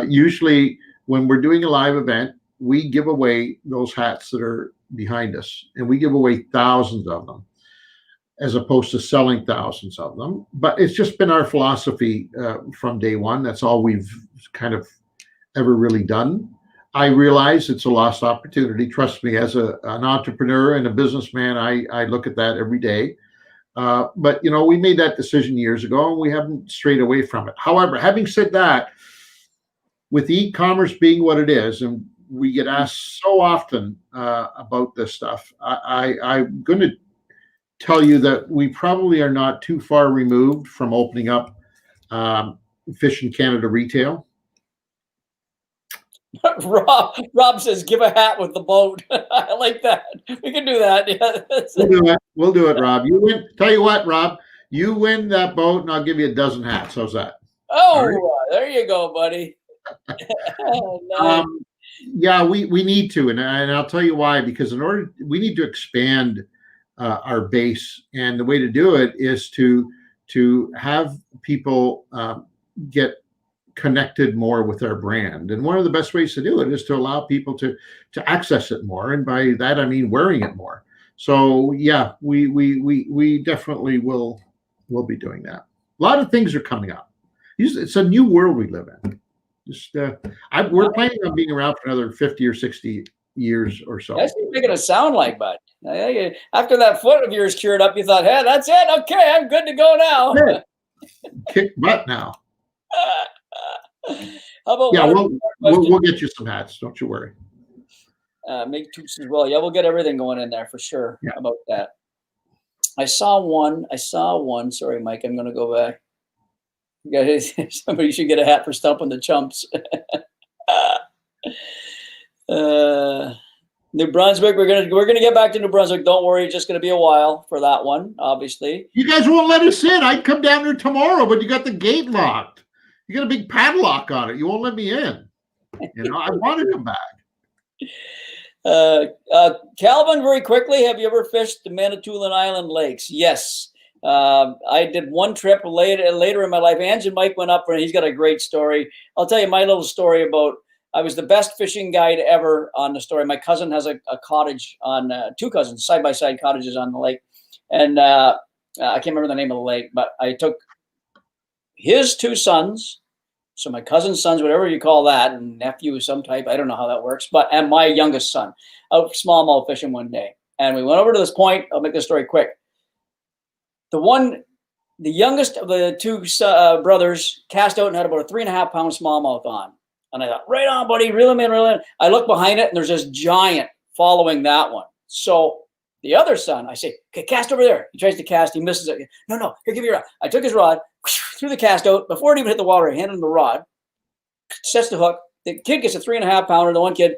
usually, when we're doing a live event, we give away those hats that are behind us, and we give away thousands of them, as opposed to selling thousands of them. But it's just been our philosophy from day one. That's all we've kind of ever really done. I realize it's a lost opportunity. Trust me, as an entrepreneur and a businessman, I look at that every day. But we made that decision years ago, and we haven't strayed away from it. However, having said that, with e-commerce being what it is, and we get asked so often about this stuff, I'm going to tell you that we probably are not too far removed from opening up Fishing Canada retail. Rob says, "Give a hat with the boat." I like that. We can do that. Yeah, we'll do it, Rob. You win. Tell you what, Rob, you win that boat, and I'll give you a dozen hats. How's that? Oh, right. There you go, buddy. Nice. Yeah, we need to, and I'll tell you why. Because we need to expand our base, and the way to do it is to have people get connected more with our brand. And one of the best ways to do it is to allow people to access it more, and by that I mean wearing it more. So yeah, we definitely will be doing that. A lot of things are coming up. It's a new world we live in. Just we're planning on being around for another 50 or 60 years or so. That's what you're making it sound like, bud. After that foot of yours cured up, you thought, hey, that's it. Okay, I'm good to go now. Kick butt now. How about we'll get you some hats. Don't you worry. Make tubes as well. Yeah, we'll get everything going in there for sure. Yeah. How about that? I saw one. Sorry, Mike. I'm going to go back. Somebody should get a hat for stumping the chumps. New Brunswick. We're gonna get back to New Brunswick. Don't worry, it's just gonna be a while for that one. Obviously, you guys won't let us in. I'd come down there tomorrow, but you got the gate locked. You got a big padlock on it. You won't let me in. I want to come back. Calvin, very quickly, have you ever fished the Manitoulin Island lakes? Yes. I did one trip later in my life. Ange and Mike went up and he's got a great story. I'll tell you my little story about, I was the best fishing guide ever on the story. My cousin has a cottage on, two cousins, side-by-side cottages on the lake. And I can't remember the name of the lake, but I took his two sons, so my cousin's sons, whatever you call that, and nephew of some type, I don't know how that works, and my youngest son, out smallmouth fishing one day. And we went over to this point. I'll make this story quick. The youngest of the two brothers cast out and had about a 3.5-pound smallmouth on. And I thought, right on, buddy, reel him in, reel him in. I look behind it, and there's this giant following that one. So the other son, I say, okay, cast over there. He tries to cast, he misses it. No, here, give me your rod. I took his rod, threw the cast out. Before it even hit the water, I handed him the rod, sets the hook. The kid gets a 3.5-pounder. The one kid,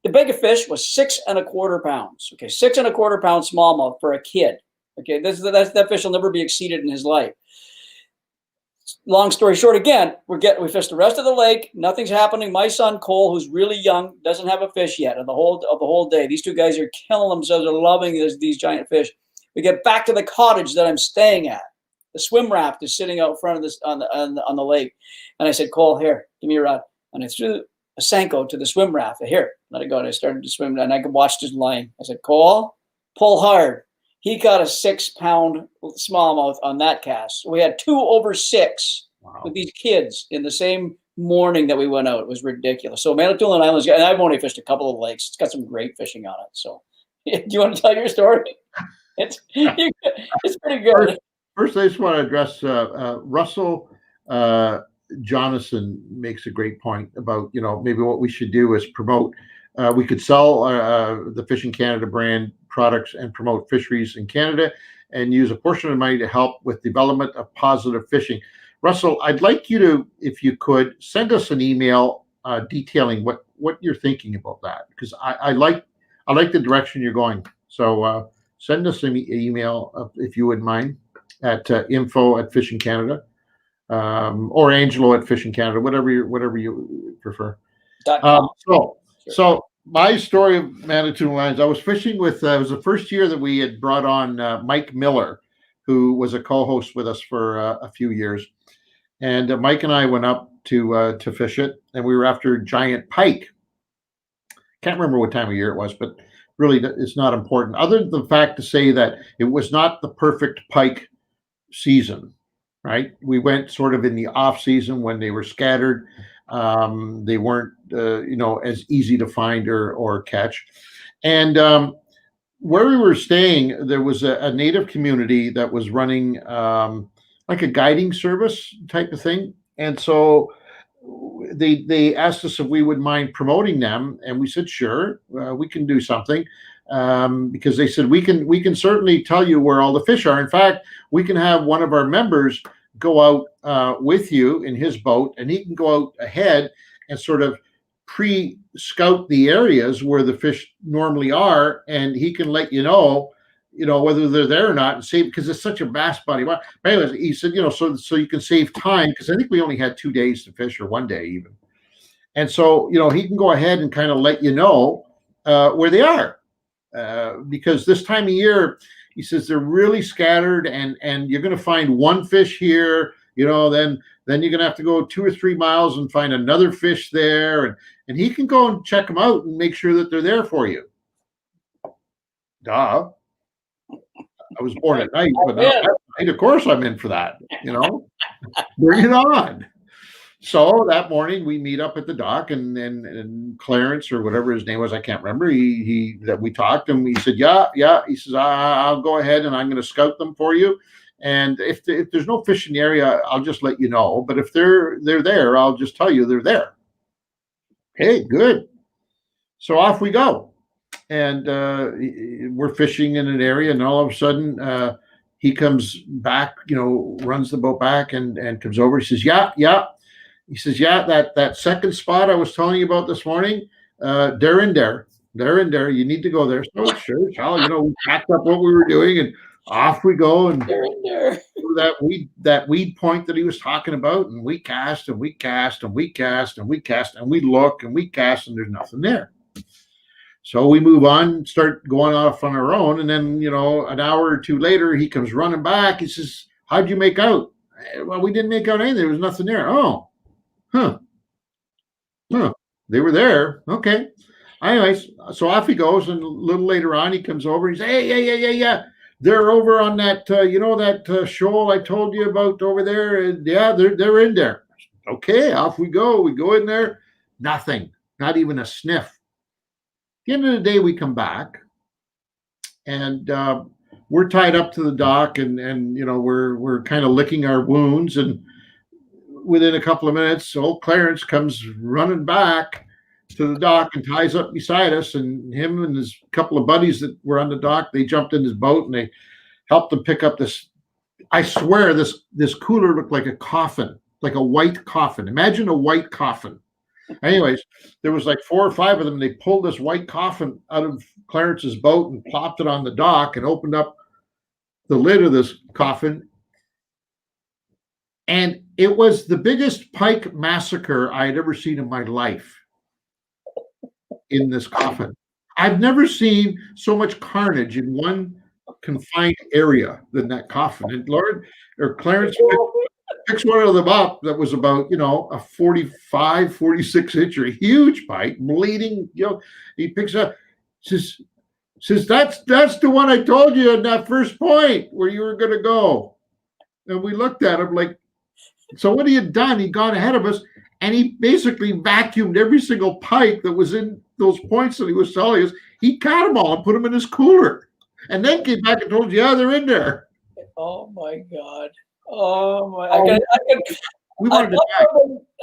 the biggest fish was 6.25 pounds. Okay, 6.25 pound smallmouth for a kid. Okay, that fish will never be exceeded in his life. long story short, again, we fished the rest of the lake. Nothing's happening. My son Cole, who's really young, doesn't have a fish yet of the whole day. These two guys are killing themselves. They're loving these giant fish. We get back to the cottage that I'm staying at. The swim raft is sitting out front of this on the lake, and I said, Cole, here, give me a rod. And I threw a Senko to the swim raft. Here, let it go. And I started to swim, and I watched his line. I said, Cole, pull hard. He got a 6-pound smallmouth on that cast. We had 2 over 6 with these kids in the same morning that we went out. It was ridiculous. So Manitoba Islands, and I've only fished a couple of lakes. It's got some great fishing on it. So, do you want to tell your story? It's pretty good. First, I just want to address Russell Jonathan makes a great point about, maybe what we should do is promote. We could sell the Fishing Canada brand products and promote fisheries in Canada and use a portion of the money to help with development of positive fishing. Russell, I'd like you to, if you could, send us an email detailing what you're thinking about that, because I like the direction you're going. So send us an email if you wouldn't mind at info@Fishing Canada or Angelo@Fishing Canada, whatever you prefer. So my story of Manitoba Lines, I was fishing with, it was the first year that we had brought on Mike Miller, who was a co-host with us for a few years. And Mike and I went up to fish it, and we were after giant pike. Can't remember what time of year it was, but really it's not important. Other than the fact to say that it was not the perfect pike season, right? We went sort of in the off season when they were scattered. They weren't, as easy to find or catch. And where we were staying, there was a native community that was running like a guiding service type of thing. And so they asked us if we would mind promoting them, and we said, sure, we can do something. Because they said we can certainly tell you where all the fish are. In fact, we can have one of our members go out with you in his boat, and he can go out ahead and sort of pre-scout the areas where the fish normally are, and he can let you know whether they're there or not, and save, because it's such a vast body. But anyways, he said, so you can save time, because I think we only had 2 days to fish, or 1 day even. And so, he can go ahead and kind of let you know where they are, because this time of year, he says they're really scattered, and you're going to find one fish here, then you're going to have to go 2 or 3 miles and find another fish there, and he can go and check them out and make sure that they're there for you. Duh. I was born at night, but not at night. Of course I'm in for that, Bring it on. So that morning we meet up at the dock, and Clarence, or whatever his name was, I can't remember. That we talked, and he said, yeah. He says, I'll go ahead and I'm going to scout them for you. And if there's no fish in the area, I'll just let you know. But if they're there, I'll just tell you they're there. Okay, good. So off we go. And we're fishing in an area, and all of a sudden he comes back, runs the boat back and comes over. He says, yeah. He says, that second spot I was telling you about this morning, they're in there. They're in there. You need to go there. So sure, we packed up what we were doing, and off we go. And they're in there. That weed point that he was talking about, and we cast, and we cast, and we cast, and we cast, and we look, and we cast, and there's nothing there. So we move on, start going off on our own, and then, an hour or two later, he comes running back. He says, how'd you make out? Well, we didn't make out anything. There was nothing there. Oh. Huh. They were there. Okay. Anyways, so off he goes, and a little later on, he comes over. He says, hey, yeah. They're over on that, that shoal I told you about over there. And yeah, they're in there. Okay, off we go. We go in there. Nothing. Not even a sniff. At the end of the day, we come back, and we're tied up to the dock, and we're kind of licking our wounds, and within a couple of minutes, old Clarence comes running back to the dock and ties up beside us, and him and his couple of buddies that were on the dock, they jumped in his boat and they helped him pick up this. I swear this cooler looked like a coffin, like a white coffin. Imagine a white coffin. Anyways, there was like 4 or 5 of them. They pulled this white coffin out of Clarence's boat and plopped it on the dock and opened up the lid of this coffin. And It was the biggest pike massacre I had ever seen in my life in this coffin. I've never seen so much carnage in one confined area than that coffin. And Clarence picks one of them up that was about, a 45, 46 incher, huge pike, bleeding, he picks up, says, that's the one I told you in that first point where you were going to go. And we looked at him like, so what he had done, he'd gone ahead of us, and he basically vacuumed every single pike that was in those points that he was telling us. He caught them all and put them in his cooler, and then came back and told you, yeah, they're in there. Oh my God! Oh my!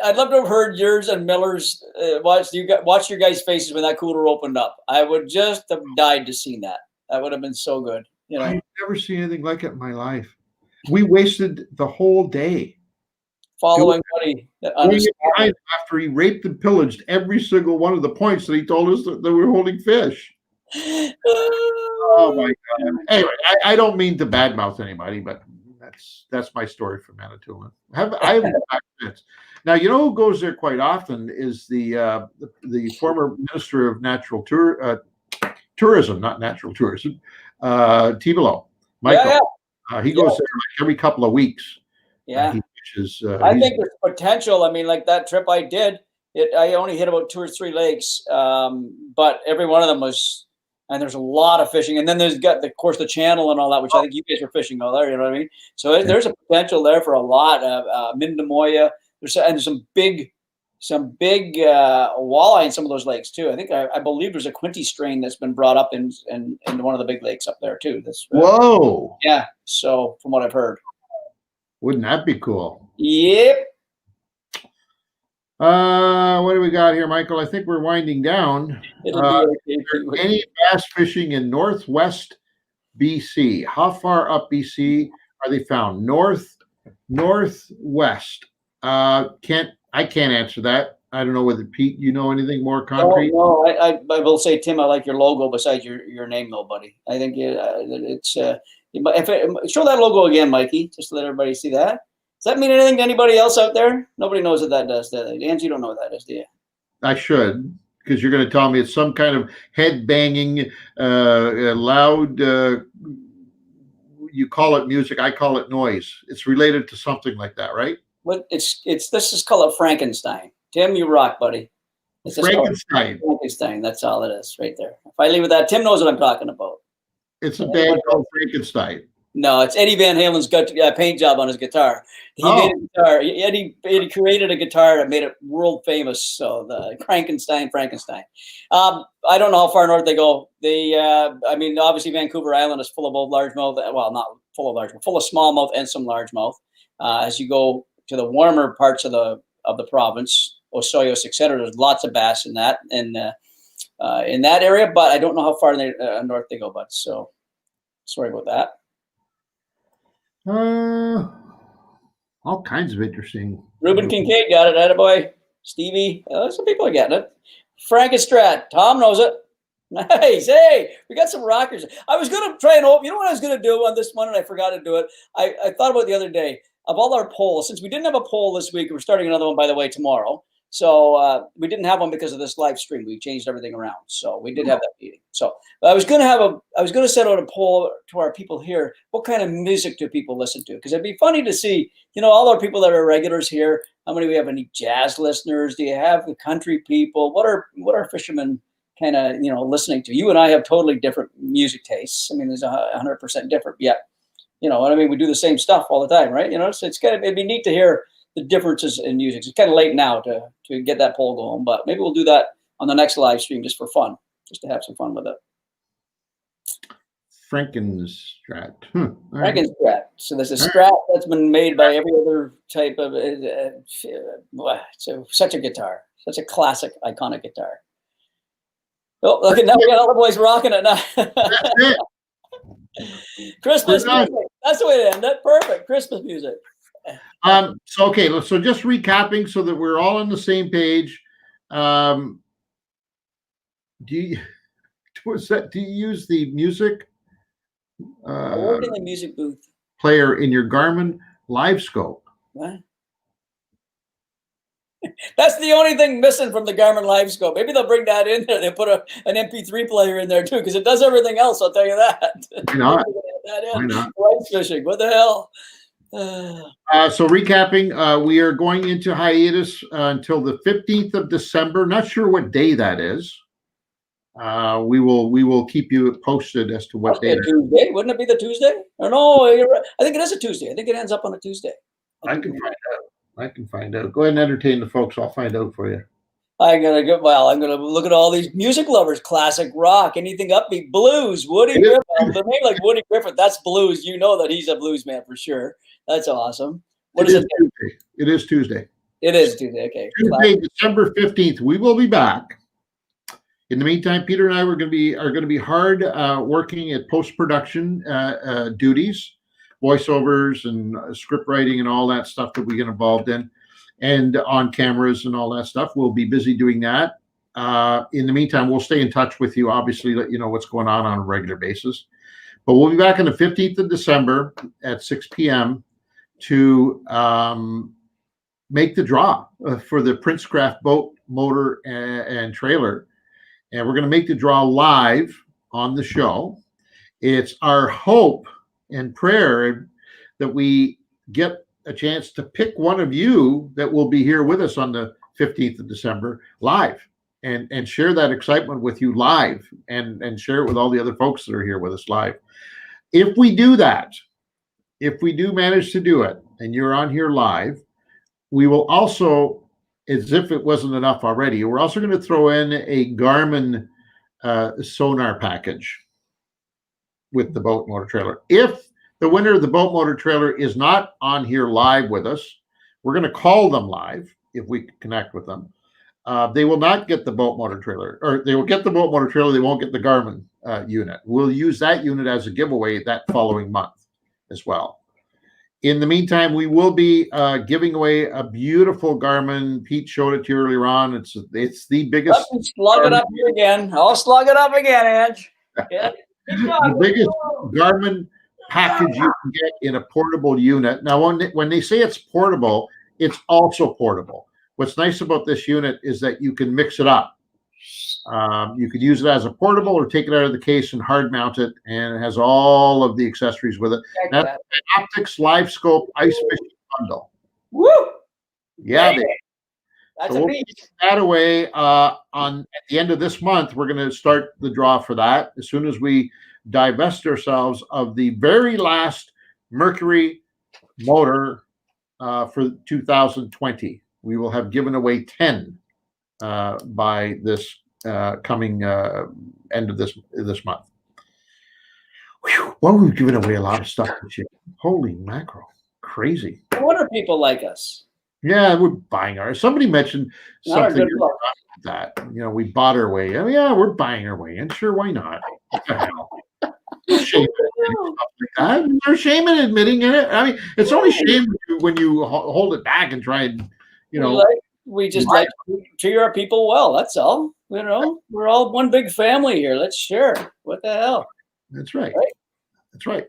I'd love to have heard yours and Miller's watch your guys' faces when that cooler opened up. I would just have died to see that. That would have been so good. I've never seen anything like it in my life. We wasted the whole day following Buddy after he raped and pillaged every single one of the points that he told us that they were holding fish. Oh my God! Anyway, I don't mean to badmouth anybody, but that's my story from Manitoba. I haven't back since. Now, who goes there quite often is the former Minister of Natural Tourism, not Natural Tourism, Tibolo, Michael. He goes there like every couple of weeks. Yeah, I think there's potential. I mean, like that trip I did, I only hit about 2 or 3 lakes, but every one of them was, and there's a lot of fishing. And then there's got, of course, the channel and all that, which I think you guys were fishing all there. You know what I mean? So there's a potential there for a lot of Mindamoya. There's some big walleye in some of those lakes too. I believe there's a Quinte strain that's been brought up in one of the big lakes up there too. Whoa! Yeah. So from what I've heard. Wouldn't that be cool? Yep. What do we got here, Michael? I think we're winding down. Any bass fishing in northwest BC? How far up BC are they found? Northwest. I can't answer that. I don't know whether Pete, you know anything more concrete? No, I will say, Tim, I like your logo besides your name, though, buddy. I think it's show that logo again, Mikey, just to let everybody see that. Does that mean anything to anybody else out there? Nobody knows what that does, do they? Angie, you don't know what that is, do you? I should, because you're going to tell me it's some kind of head banging, loud. You call it music, I call it noise. It's related to something like that, right? Well, this is called Frankenstein. Tim, you rock, buddy. It's Frankenstein. Frankenstein. That's all it is, right there. If I leave with that, Tim knows what I'm talking about. It's a band called Frankenstein. No, it's Eddie Van Halen's paint job on his guitar. He made a guitar. Eddie created a guitar that made it world famous. So the Frankenstein. I don't know how far north they go. I mean, obviously Vancouver Island is full of both largemouth. Well, not full of largemouth, full of smallmouth and some largemouth. As you go to the warmer parts of the province, Osoyoos, etc., there's lots of bass in that in that area. But I don't know how far north they go. But so sorry about that. All kinds of interesting. Ruben Kincaid got it. Attaboy. Stevie. Some people are getting it. Frankenstrat. Tom knows it. Nice. Hey, we got some rockers. I was going to try and open. You know what I was going to do on this one, and I forgot to do it. I thought about it the other day. Of all our polls, since we didn't have a poll this week, we're starting another one, by the way, tomorrow. So we didn't have one because of this live stream. We changed everything around. So we did have that meeting. So I was going to send out a poll to our people here. What kind of music do people listen to? Because it'd be funny to see, all our people that are regulars here. How many we have? Any jazz listeners? Do you have the country people? What are fishermen kind of, listening to? You and I have totally different music tastes. I mean, there's 100% different. Yeah. You know what I mean? We do the same stuff all the time, right? So it'd be neat to hear the differences in music. It's kind of late now to get that poll going, but maybe we'll do that on the next live stream just for fun, just to have some fun with it. Frankenstrat. Frankenstrat. So there's a strat that's been made by every other type of. Such a guitar, such a classic, iconic guitar. Oh, look at now we got all the boys rocking it now. That's it. Christmas music. That's the way to end it. Perfect. Christmas music. So just recapping so that we're all on the same page. Do you use the music I work in the music booth player in your Garmin Live Scope? What? That's the only thing missing from the Garmin Live Scope. Maybe they'll bring that in there. They put an MP3 player in there too, because it does everything else. I'll tell you that. Why not? Why not? Rice fishing. What the hell? So recapping, we are going into hiatus until the 15th of December. Not sure what day that is. We will keep you posted as to what day. Tuesday? Wouldn't it be the Tuesday? Or no, I think it is a Tuesday. I think it ends up on a Tuesday. I can find out. I can find out. Go ahead and entertain the folks. I'll find out for you. I'm gonna look at all these music lovers, classic rock, anything upbeat, blues, Woody Griffith. The name like Woody Griffith, that's blues. You know that he's a blues man for sure. That's awesome. What is it? Tuesday. It is Tuesday. It is Tuesday. Okay. Tuesday, December 15th. We will be back. In the meantime, Peter and I are going to be hard working at post-production duties, voiceovers and script writing and all that stuff that we get involved in, and on cameras and all that stuff. We'll be busy doing that. In the meantime, we'll stay in touch with you, obviously, let you know what's going on a regular basis. But we'll be back on the 15th of December at 6 p.m. to make the draw for the Princecraft boat, motor, and trailer. And we're going to make the draw live on the show. It's our hope and prayer that we get a chance to pick one of you that will be here with us on the 15th of December live and share that excitement with you live and share it with all the other folks that are here with us live. If we do that, if we do manage to do it and you're on here live, we will also, as if it wasn't enough already, we're also going to throw in a Garmin sonar package with the boat motor trailer. If the winner of the boat motor trailer is not on here live with us, we're going to call them live if we connect with them. They will not get the boat motor trailer, or they will get the boat motor trailer. They won't get the Garmin unit. We'll use that unit as a giveaway that following month as well. In the meantime, we will be giving away a beautiful Garmin. Pete showed it to you earlier on. It's the biggest. Slug it up here again. I'll slug it up again, Ange. Yeah. The biggest Garmin package you can get in a portable unit. Now, when they say it's portable, it's also portable. What's nice about this unit is that you can mix it up. You could use it as a portable or take it out of the case and hard mount it, and it has all of the accessories with it. That's an Optics Live Scope Ice Fishing Bundle. Woo! Yeah, that's so a we'll beat. take that away at the end of this month. We're going to start the draw for that as soon as we divest ourselves of the very last Mercury motor for 2020. We will have given away 10 by this coming end of this month. Whew, well, we've given away a lot of stuff this year. Holy mackerel. Crazy. No wonder people like us. Yeah, we're buying our. Somebody mentioned something about that. You know, we bought our way. Oh, yeah, we're buying our way in. Sure, why not? What the hell? Shame like that. There's shame in admitting it. I mean, it's only shame when you hold it back and try and, you know. We just like to treat our people well. That's all. You know, we're all one big family here. Let's share. What the hell? That's right. That's right.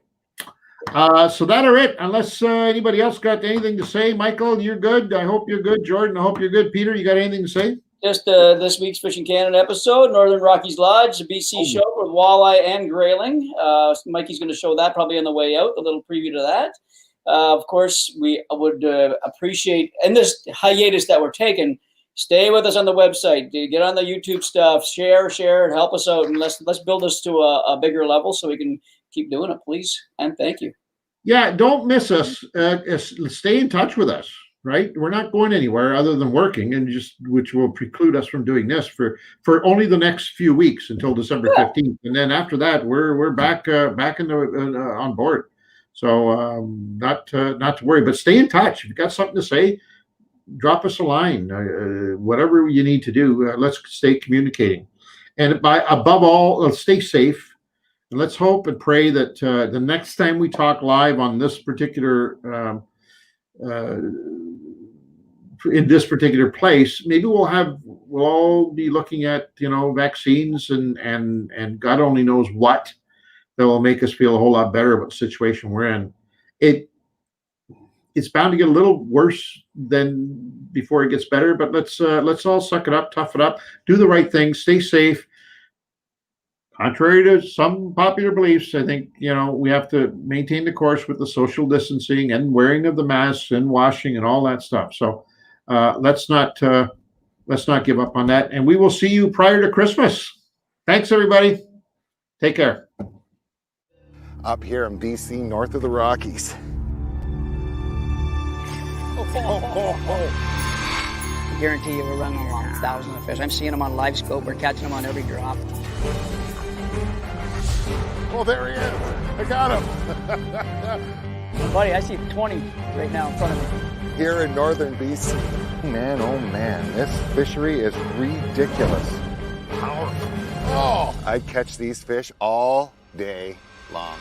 So that are it. Unless anybody else got anything to say. Michael, you're good. I hope you're good. Jordan, I hope you're good. Peter, you got anything to say? Just this week's Fishing Canada episode, Northern Rockies Lodge, the BC show with walleye and grayling. Mikey's going to show that probably on the way out, a little preview to that. Of course, we would appreciate, in this hiatus that we're taking, stay with us on the website. Get on the YouTube stuff, share, and help us out, and let's build this to a bigger level so we can keep doing it, please. And thank you. Yeah, don't miss us. Stay in touch with us. Right, we're not going anywhere other than working, and which will preclude us from doing this for only the next few weeks until December 15th, and then after that, we're back in the on board. So not to worry, but stay in touch. If you've got something to say, drop us a line. Whatever you need to do, let's stay communicating, and above all, let's stay safe. And let's hope and pray that the next time we talk live on this particular. In this particular place, maybe we'll all be looking at, you know, vaccines and God only knows what that will make us feel a whole lot better about the situation we're in. it's bound to get a little worse than before it gets better. But let's all suck it up, tough it up, do the right thing, stay safe. Contrary to some popular beliefs, I think, we have to maintain the course with the social distancing and wearing of the masks and washing and all that stuff. So let's not give up on that. And we will see you prior to Christmas. Thanks, everybody. Take care. Up here in BC, north of the Rockies. I guarantee you we're running along thousands of fish. I'm seeing them on live scope. We're catching them on every drop. Oh, there he is. I got him. Buddy, I see 20 right now in front of me. Here in northern BC. Man, oh man, this fishery is ridiculous. Powerful. Oh, I'd catch these fish all day long.